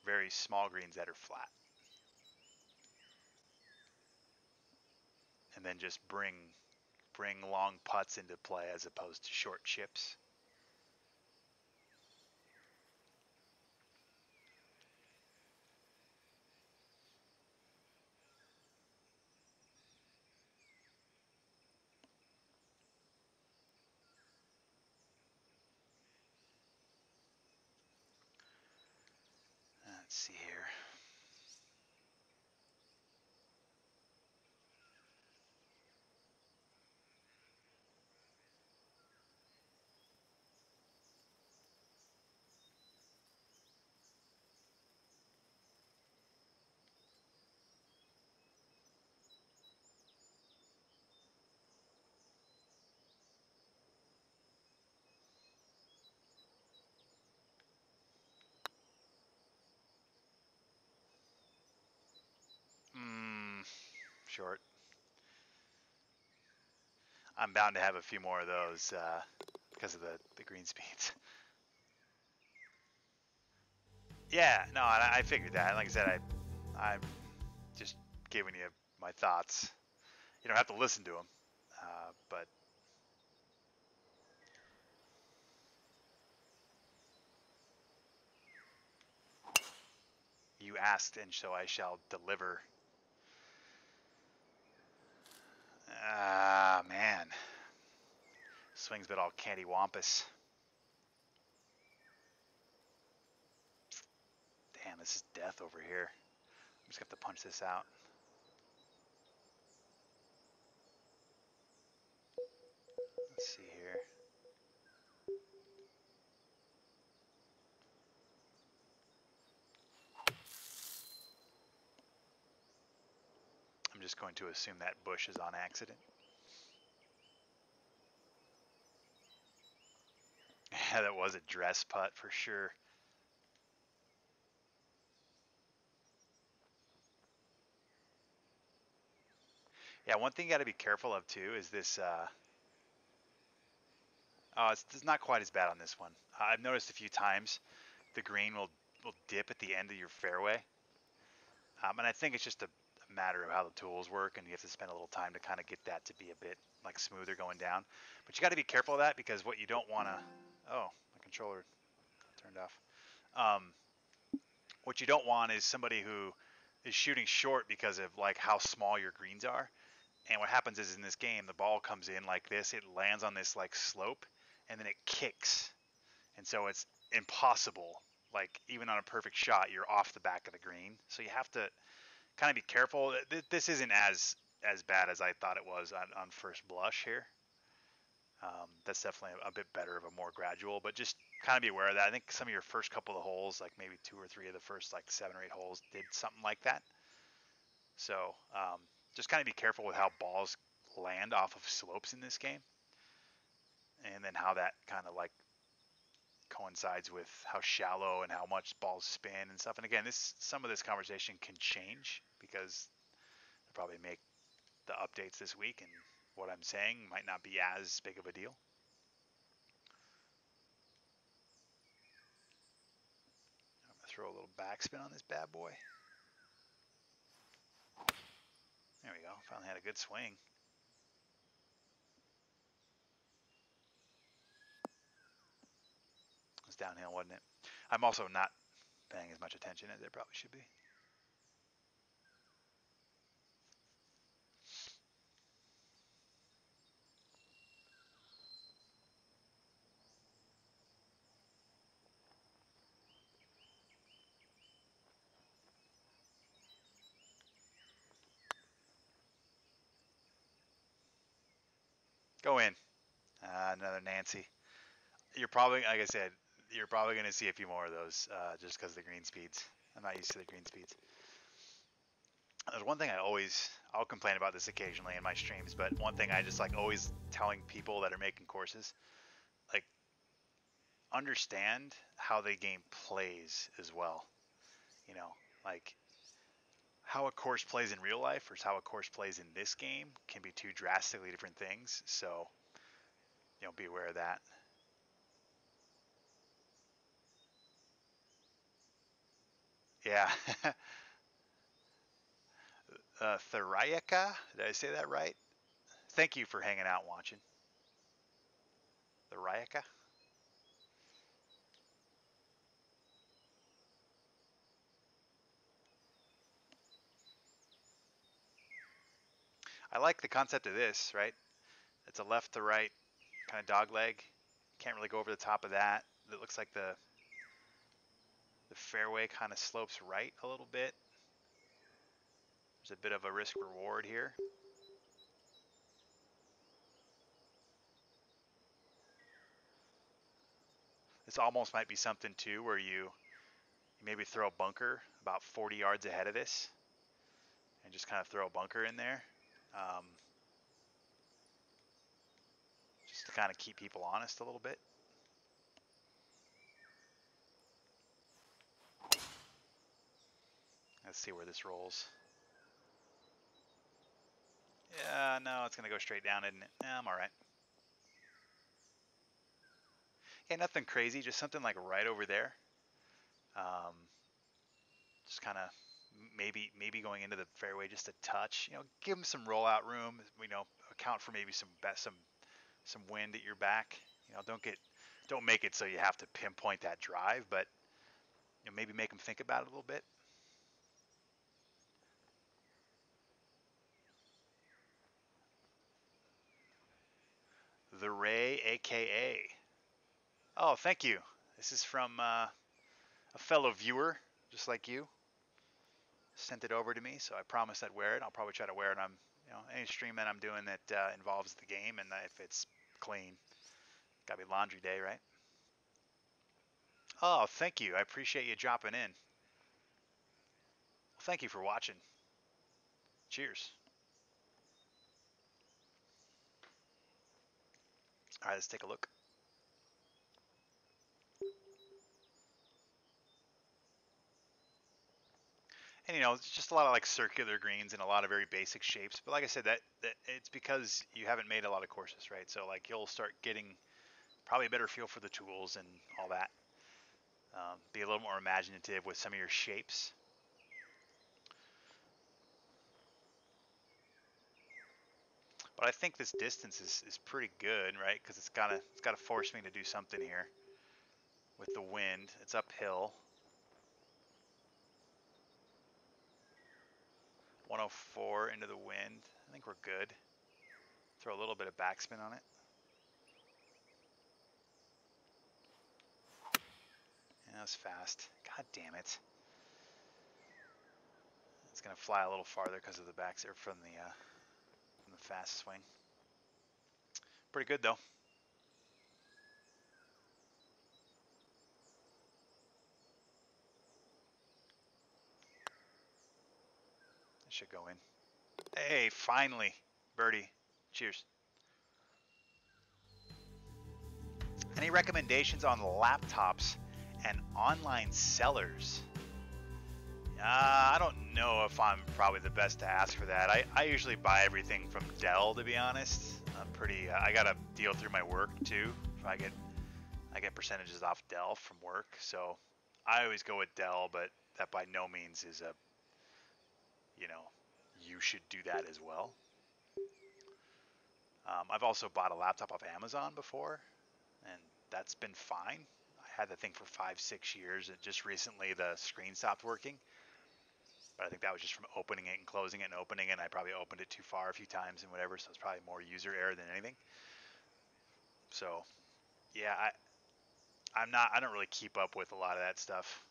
very small greens that are flat. And then just bring long putts into play as opposed to short chips. Let's see here. Short. I'm bound to have a few more of those because of the green speeds. Yeah, no, I figured that. Like I said, I'm just giving you my thoughts. You don't have to listen to them, but you asked, and so I shall deliver. Ah, man. Swing's a bit all candy-wampus. Damn, this is death over here. I'm just going to have to punch this out. Let's see here. I'm just going to assume that bush is on accident. Yeah, that was a dress putt for sure. Yeah, one thing you got to be careful of too is this. It's not quite as bad on this one. I've noticed a few times the green will dip at the end of your fairway, and I think it's just a matter of how the tools work, and you have to spend a little time to kind of get that to be a bit like smoother going down. But you got to be careful of that because what you don't want to. Oh, my controller turned off. Um, what you don't want is somebody who is shooting short because of like how small your greens are. And what happens is in this game, the ball comes in like this, it lands on this like slope, and then it kicks. And so it's impossible. Like even on a perfect shot, you're off the back of the green. So you have to kind of be careful. This isn't as bad as I thought it was on first blush here. That's definitely a bit better of a more gradual, but just kind of be aware of that. I think some of your first couple of holes, like maybe 2 or 3 of the first like 7 or 8 holes, did something like that. So just kind of be careful with how balls land off of slopes in this game, and then how that kind of like coincides with how shallow and how much balls spin and stuff. And again, some of this conversation can change because they'll probably make the updates this week, and what I'm saying might not be as big of a deal. I'm gonna throw a little backspin on this bad boy. There we go. Finally had a good swing. It was downhill, wasn't it? I'm also not paying as much attention as I probably should be. Go in. Another Nancy. You're probably, like I said, you're probably going to see a few more of those just because of the green speeds. I'm not used to the green speeds. There's one thing I'll complain about this occasionally in my streams, but one thing I just like always telling people that are making courses, like understand how the game plays as well. You know, like how a course plays in real life versus how a course plays in this game can be two drastically different things. So, be aware of that. Yeah. Theriaca, did I say that right? Thank you for hanging out and watching. Theriaca. I like the concept of this, right? It's a left to right kind of dog leg. Can't really go over the top of that. It looks like the fairway kind of slopes right a little bit. There's a bit of a risk reward here. This almost might be something too where you maybe throw a bunker about 40 yards ahead of this and just kind of throw a bunker in there. Just to kind of keep people honest a little bit. Let's see where this rolls. Yeah, no, it's going to go straight down, isn't it? Yeah, I'm all right. Yeah, nothing crazy, just something like right over there. Just kind of maybe going into the fairway just a touch. Give them some rollout room. Account for maybe some wind at your back. Don't make it so you have to pinpoint that drive, but maybe make them think about it a little bit. The Ray, aka. Oh, thank you. This is from a fellow viewer, just like you. Sent it over to me, so I promised I'd wear it. I'll probably try to wear it on any stream that I'm doing that involves the game, and if it's clean. Gotta be laundry day, right? Oh, thank you. I appreciate you dropping in. Well, thank you for watching. Cheers. All right, let's take a look. And it's just a lot of like circular greens and a lot of very basic shapes. But like I said, that it's because you haven't made a lot of courses, right? So like you'll start getting probably a better feel for the tools and all that. Be a little more imaginative with some of your shapes. But I think this distance is pretty good, right? Because it's gotta force me to do something here with the wind. It's uphill. 104 into the wind. I think we're good. Throw a little bit of backspin on it. Yeah, that was fast. God damn it. It's gonna fly a little farther because of the backs there from the fast swing. Pretty good though. It should go in. Hey, finally, birdie. Cheers. Any recommendations on laptops and online sellers? I don't know if I'm probably the best to ask for that. I usually buy everything from Dell, to be honest. I'm pretty. I got a deal through my work too. I get percentages off Dell from work, so I always go with Dell. But that by no means is a, you should do that as well. I've also bought a laptop off Amazon before, and that's been fine. I had the thing for 5-6 years, and just recently the screen stopped working. But I think that was just from opening it and closing it and opening it. And I probably opened it too far a few times and whatever, so it's probably more user error than anything. So, yeah, I don't really keep up with a lot of that stuff.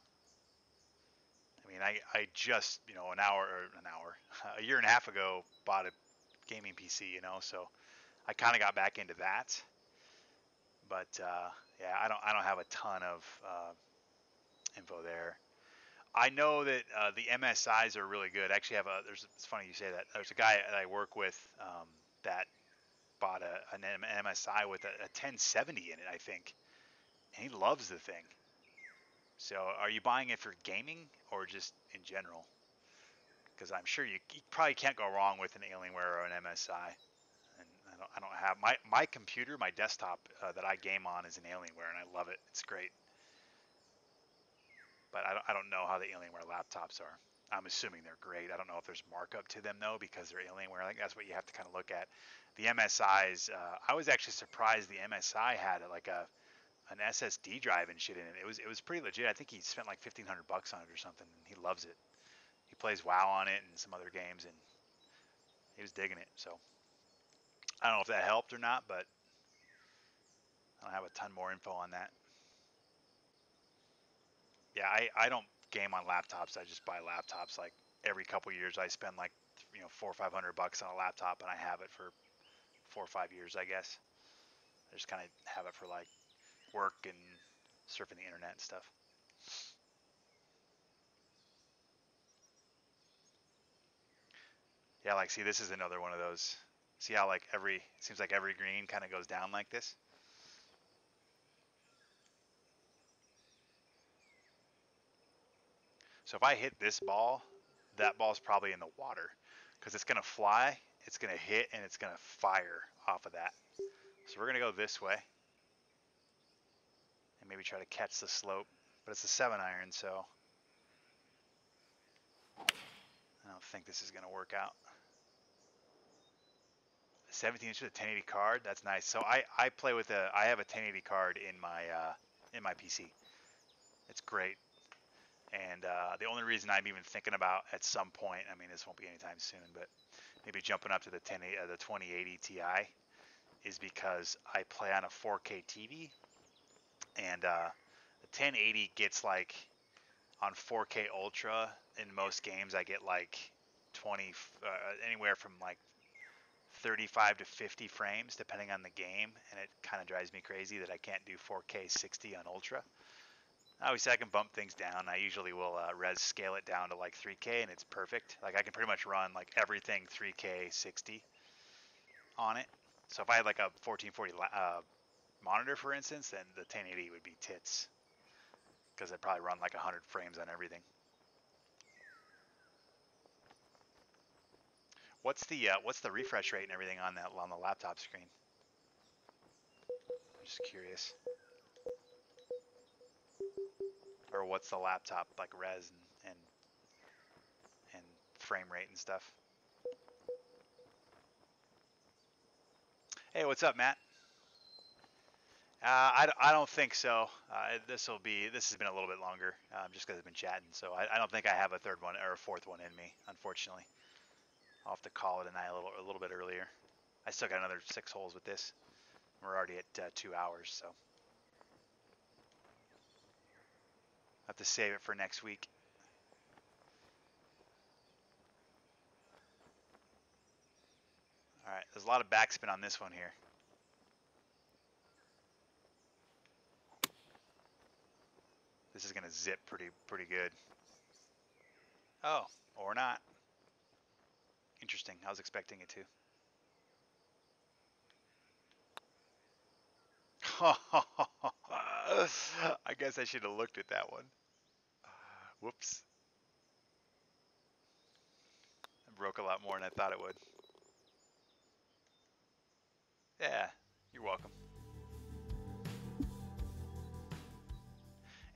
I mean, I just, a year and a half ago bought a gaming PC, so I kind of got back into that. But yeah, I don't have a ton of info there. I know that the MSIs are really good. Actually, it's funny you say that. There's a guy that I work with that bought an MSI with a 1070 in it, I think, and he loves the thing. So, are you buying it for gaming or just in general? Because I'm sure you probably can't go wrong with an Alienware or an MSI. And I don't have my computer, my desktop that I game on is an Alienware, and I love it. It's great. But I don't know how the Alienware laptops are. I'm assuming they're great. I don't know if there's markup to them though because they're Alienware. I think that's what you have to kind of look at. The MSIs, I was actually surprised the MSI had like an SSD drive and shit in it. It was pretty legit. I think he spent like $1,500 on it or something, and he loves it. He plays WoW on it and some other games, and he was digging it. So I don't know if that helped or not, but I don't have a ton more info on that. Yeah, I don't game on laptops. I just buy laptops like every couple years. I spend like $400 or $500 on a laptop, and I have it for 4 or 5 years, I guess. I just kind of have it for like work and surfing the internet and stuff. Yeah, like see, this is another one of those. See how like seems like every green kind of goes down like this. So if I hit this ball, that ball's probably in the water because it's gonna fly, it's gonna hit, and it's gonna fire off of that. So we're gonna go this way and maybe try to catch the slope, but it's a 7-iron, so I don't think this is going to work out. 17 inch with a 1080 card. That's nice. So I play with I have a 1080 card in my PC. It's great. And the only reason I'm even thinking about at some point, I mean, this won't be anytime soon, but maybe jumping up to the 2080 Ti is because I play on a 4K TV, and the 1080 gets like on 4K Ultra in most games I get like 20 anywhere from like 35 to 50 frames depending on the game, and it kind of drives me crazy that I can't do 4K 60 on Ultra. Obviously, I can bump things down. I usually will res scale it down to like 3K, and it's perfect. Like I can pretty much run like everything 3K 60 on it. So if I had like a 1440 monitor, for instance, then the 1080 would be tits because I'd probably run like 100 frames on everything. What's the refresh rate and everything on the laptop screen? I'm just curious. Or what's the laptop like res and frame rate and stuff? Hey, what's up, Matt? I don't think so. This has been a little bit longer, just because I've been chatting. So I don't think I have a third one or a fourth one in me, unfortunately. I'll have to call it a night a little bit earlier. I still got another 6 holes with this. We're already at 2 hours, so I have to save it for next week. All right, there's a lot of backspin on this one here. This is gonna zip pretty good. Oh, or not. Interesting. I was expecting it to. I guess I should have looked at that one. Whoops. It broke a lot more than I thought it would. Yeah, you're welcome.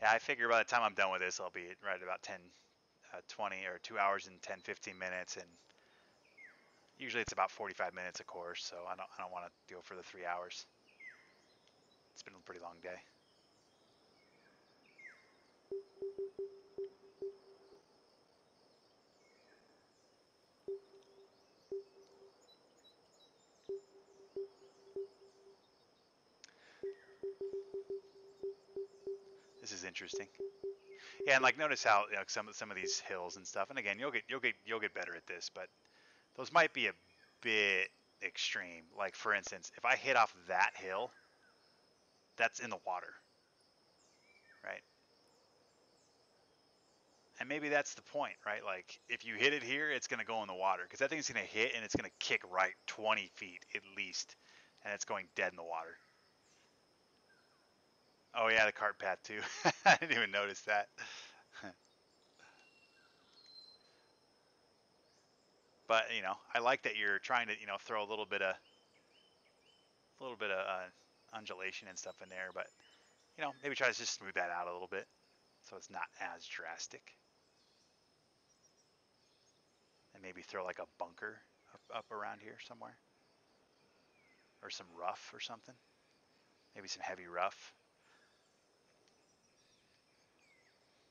Yeah, I figure by the time I'm done with this, I'll be right at about 20 or 2 hours and 10, 15 minutes, and usually it's about 45 minutes a course, so I don't want to go for the 3 hours. It's been a pretty long day. This is interesting. Yeah, and like notice how some of these hills and stuff. And again, you'll get better at this, but those might be a bit extreme. Like for instance, if I hit off that hill, that's in the water, right? And maybe that's the point, right? Like if you hit it here, it's gonna go in the water because that thing's gonna hit and it's gonna kick right 20 feet at least, and it's going dead in the water. Oh yeah, the cart path too. I didn't even notice that. But I like that you're trying to throw a little bit of undulation and stuff in there, but maybe try to just smooth that out a little bit so it's not as drastic. And maybe throw like a bunker up around here somewhere, or some rough or something. Maybe some heavy rough.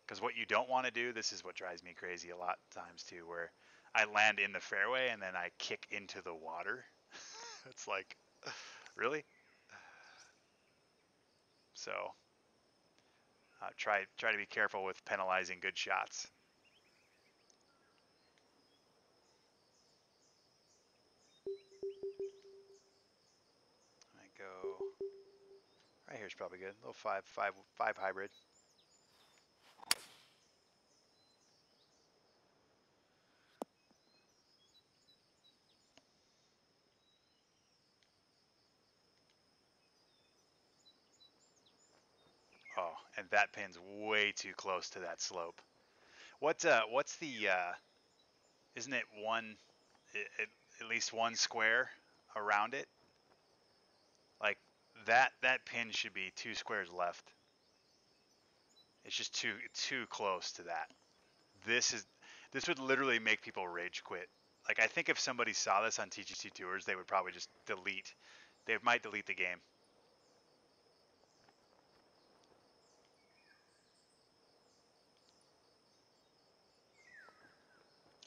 Because what you don't want to do, this is what drives me crazy a lot of times too, where I land in the fairway and then I kick into the water. It's like, really? So try to be careful with penalizing good shots. I go right here's probably good. A little five hybrid. Oh, and that pin's way too close to that slope. What's the isn't it at least one square around it? Like that pin should be 2 squares left. It's just too close to that. This is This would literally make people rage quit. Like, I think if somebody saw this on TGC Tours, they would probably just delete. They might delete the game.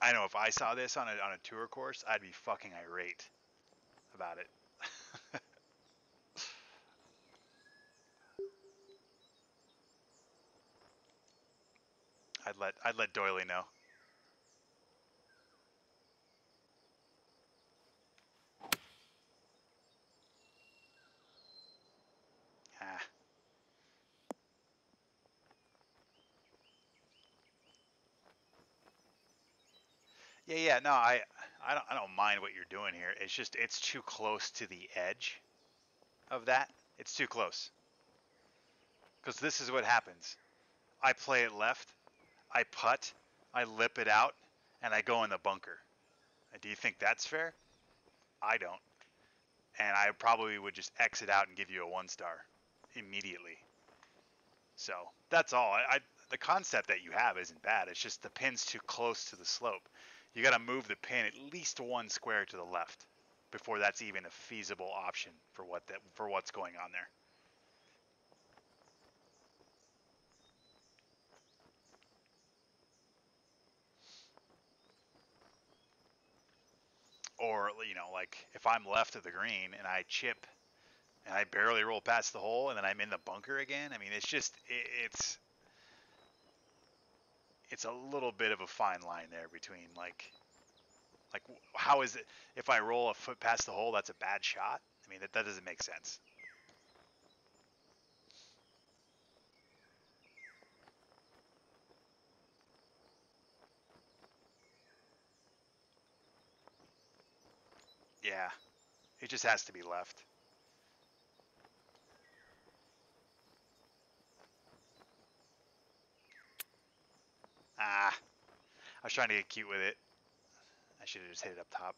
I know if I saw this on a tour course, I'd be fucking irate about it. I'd let Doily know. Ah. Yeah. No, I don't mind what you're doing here. It's just it's too close to the edge of that. It's too close. Because this is what happens. I play it left, I putt, I lip it out, and I go in the bunker. Do you think that's fair? I don't. And I probably would just exit out and give you a 1-star immediately. So that's all. The concept that you have isn't bad. It's just the pin's too close to the slope. You got to move the pin at least 1 square to the left before that's even a feasible option for what's going on there. Or like if I'm left of the green and I chip and I barely roll past the hole and then I'm in the bunker again. I mean, it's just it's a little bit of a fine line there between like how is it if I roll a foot past the hole that's a bad shot? I mean, that doesn't make sense. Yeah, it just has to be left. Ah, I was trying to get cute with it. I should have just hit it up top.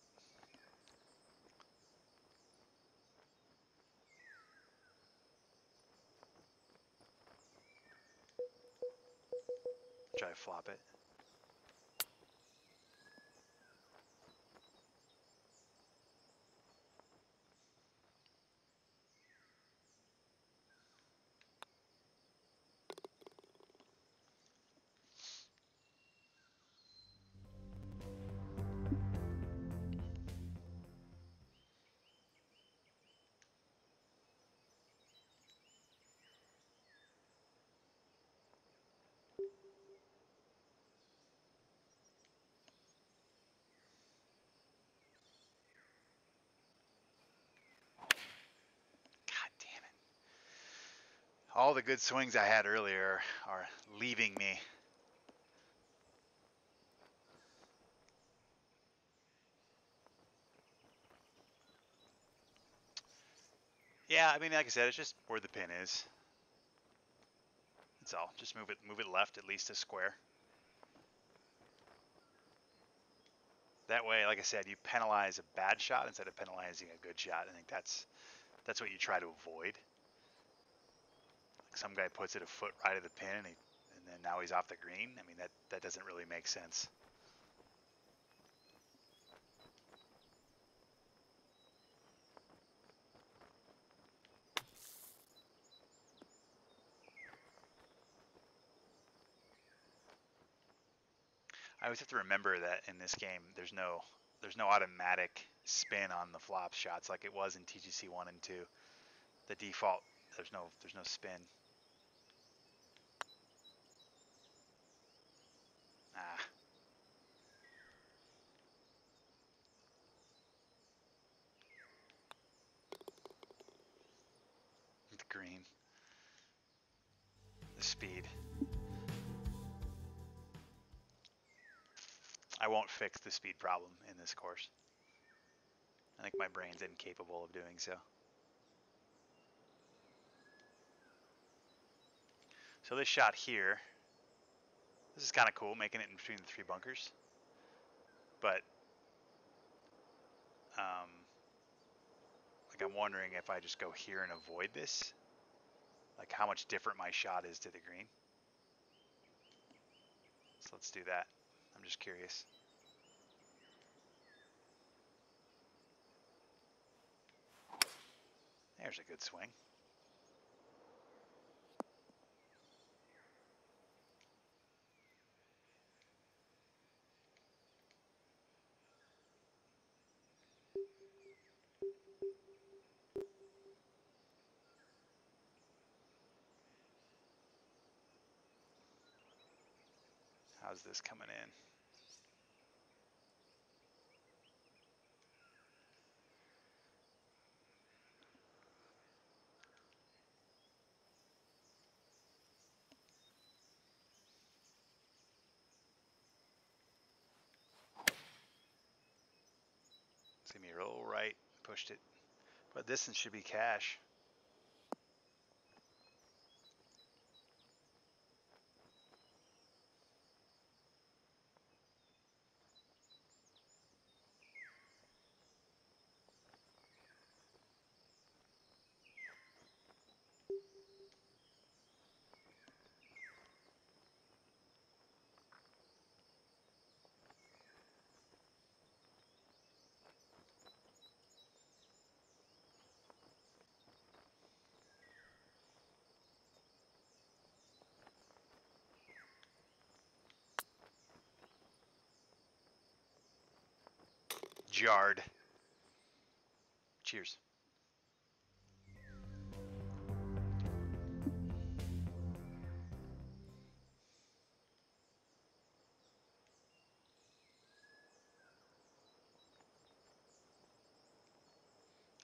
Try to flop it. God damn it. All the good swings I had earlier are leaving me. Yeah, I mean, like I said, it's just where the pin is. That's all. Just move it left at least a square. That way, like I said, you penalize a bad shot instead of penalizing a good shot. I think that's what you try to avoid. Like some guy puts it a foot right of the pin, and then now he's off the green. I mean, that doesn't really make sense. I always have to remember that in this game, there's no automatic spin on the flop shots like it was in TGC 1 and 2. The default, there's no spin. Ah, the green, the speed. I won't fix the speed problem in this course. I think my brain's incapable of doing so. So this shot here, this is kind of cool, making it in between the 3 bunkers. But, like I'm wondering if I just go here and avoid this, like how much different my shot is to the green. So let's do that. I'm just curious. There's a good swing. How's this coming in? It's gonna be a roll right. Pushed it. But distance should be cash. Jarred. Cheers.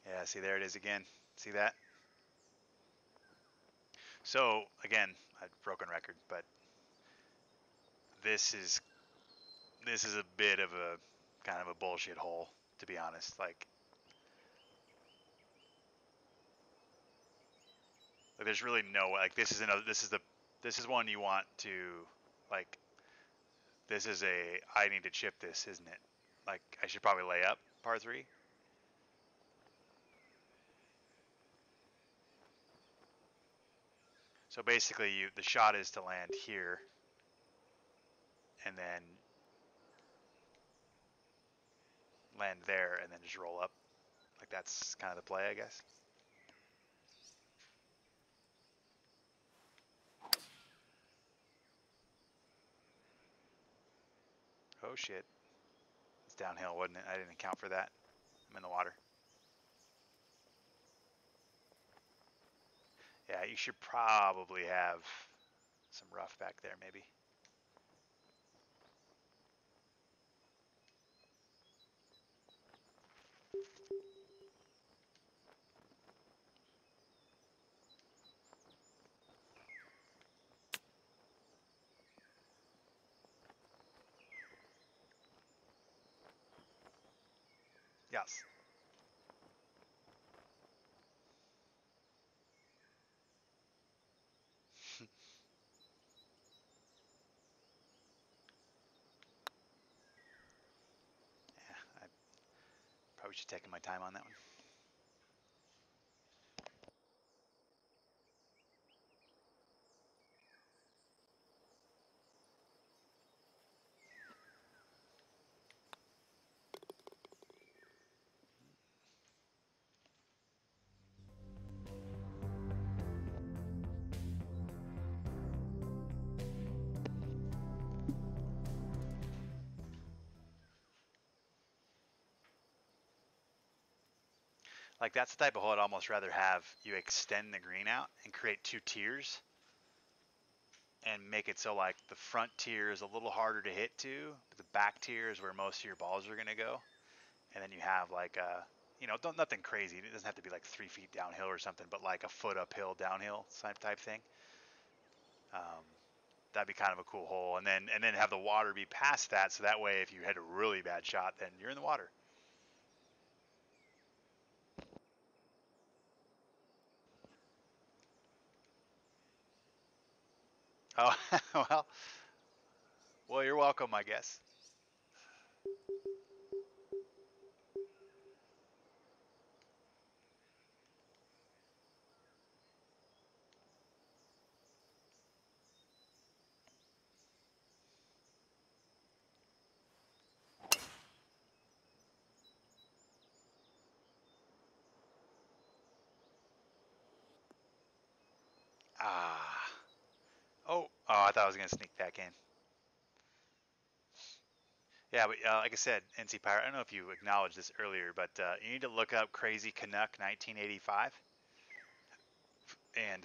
Yeah, see, there it is again. See that? So, again, a broken record, but this is a bit of a kind of a bullshit hole, to be honest. Like there's really no, like, this is another, this is one you want to, like, this is a, I need to chip this, isn't it? Like, I should probably lay up par 3. So basically, the shot is to land here, and then land there, and then just roll up. Like, that's kind of the play, I guess. Oh shit, it's downhill, wasn't it? I didn't account for that. I'm in the water. Yeah, you should probably have some rough back there, maybe. Yes. Yeah, I probably should take my time on that one. Like, that's the type of hole I'd almost rather have you extend the green out and create 2 tiers and make it so, like, the front tier is a little harder to hit to, but the back tier is where most of your balls are going to go. And then you have, like, a, you know, nothing crazy. It doesn't have to be like 3 feet downhill or something, but like a foot uphill downhill type thing. That'd be kind of a cool hole. And then have the water be past that, so that way if you had a really bad shot, then you're in the water. Oh, well, you're welcome, I guess. I thought I was going to sneak back in. Yeah, but like I said, NC Pirate, I don't know if you acknowledged this earlier, but you need to look up Crazy Canuck 1985. And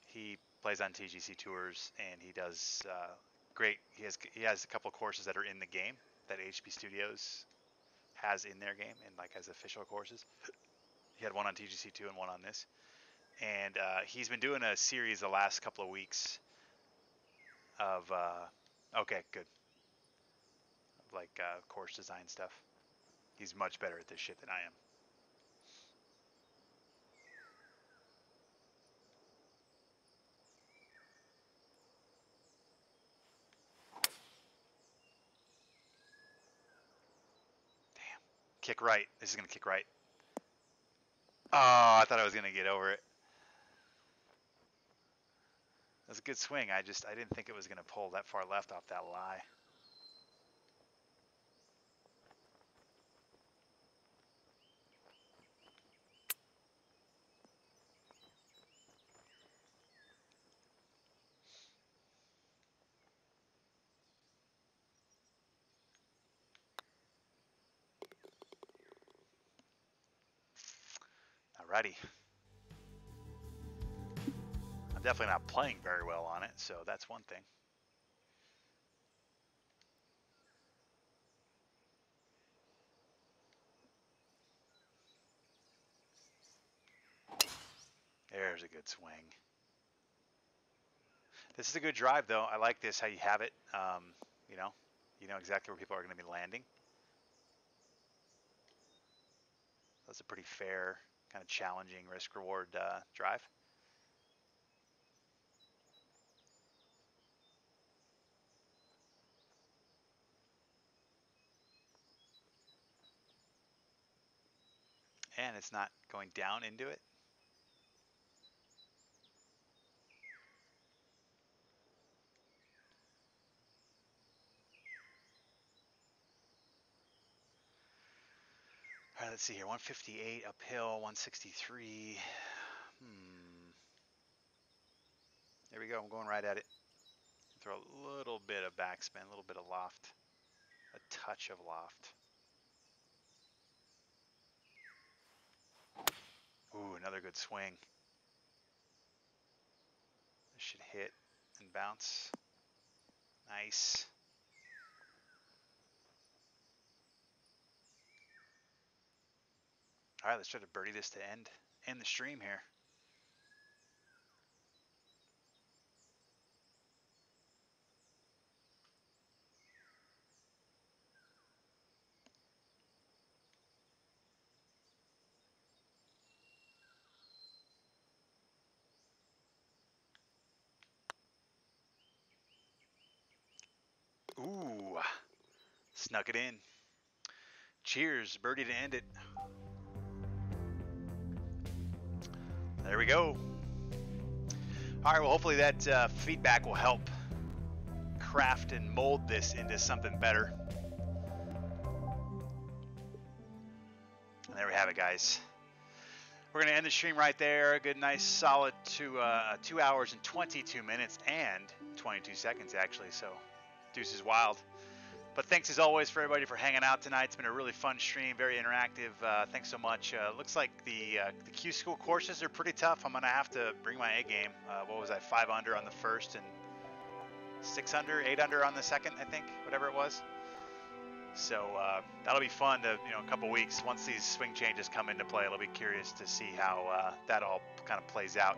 he plays on TGC Tours, and he does great. He has a couple of courses that are in the game that HP Studios has in their game, and like as official courses. He had one on TGC2 and one on this. And he's been doing a series the last couple of weeks of, okay, good, like course design stuff. He's much better at this shit than I am. Damn. Kick right. This is going to kick right. Oh, I thought I was going to get over it. That was a good swing. I didn't think it was going to pull that far left off that lie. Alrighty. I'm definitely not playing very well on it, so that's one thing. There's a good swing. This is a good drive, though. I like this, how you have it. You know exactly where people are going to be landing. That's a pretty fair, kind of challenging risk-reward drive. And it's not going down into it. All right, let's see here. 158 uphill, 163. There we go. I'm going right at it. Throw a little bit of backspin, a little bit of loft, a touch of loft. Ooh, another good swing. This should hit and bounce. Nice. All right, let's try to birdie this to end the stream here. Ooh, snuck it in. Cheers, birdie to end it. There we go. All right, well, hopefully that feedback will help craft and mold this into something better. And there we have it, guys. We're going to end the stream right there. A good, nice, solid 2 hours and 22 minutes and 22 seconds, actually. So, deuce is wild. But thanks, as always, for everybody for hanging out tonight. It's been a really fun stream, very interactive. Thanks so much. Looks like the Q School courses are pretty tough. I'm going to have to bring my A game. What was I, 5 under on the first and 6 under, 8 under on the second, I think, whatever it was. So that'll be fun to, a couple weeks. Once these swing changes come into play, I'll be curious to see how that all kind of plays out.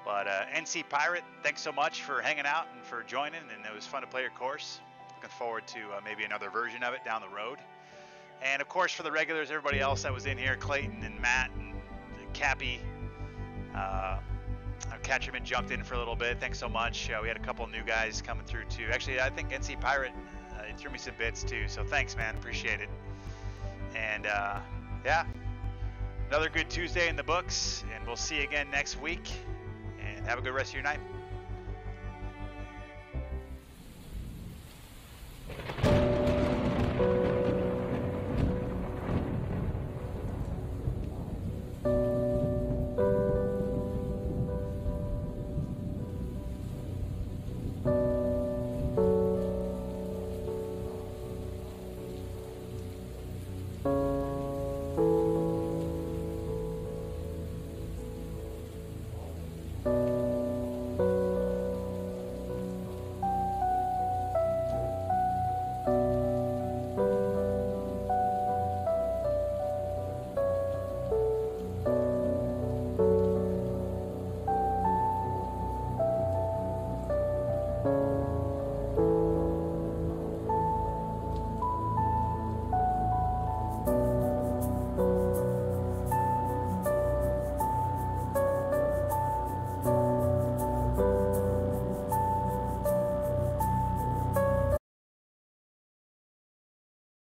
But NC Pirate, thanks so much for hanging out and for joining, and it was fun to play your course. Looking forward to maybe another version of it down the road. And of course, for the regulars, everybody else that was in here, Clayton and Matt and Cappy, Catcherman jumped in for a little bit. Thanks so much. We had a couple new guys coming through too. Actually, I think NC Pirate threw me some bits too. So thanks, man. Appreciate it. And yeah, another good Tuesday in the books. And we'll see you again next week. And have a good rest of your night.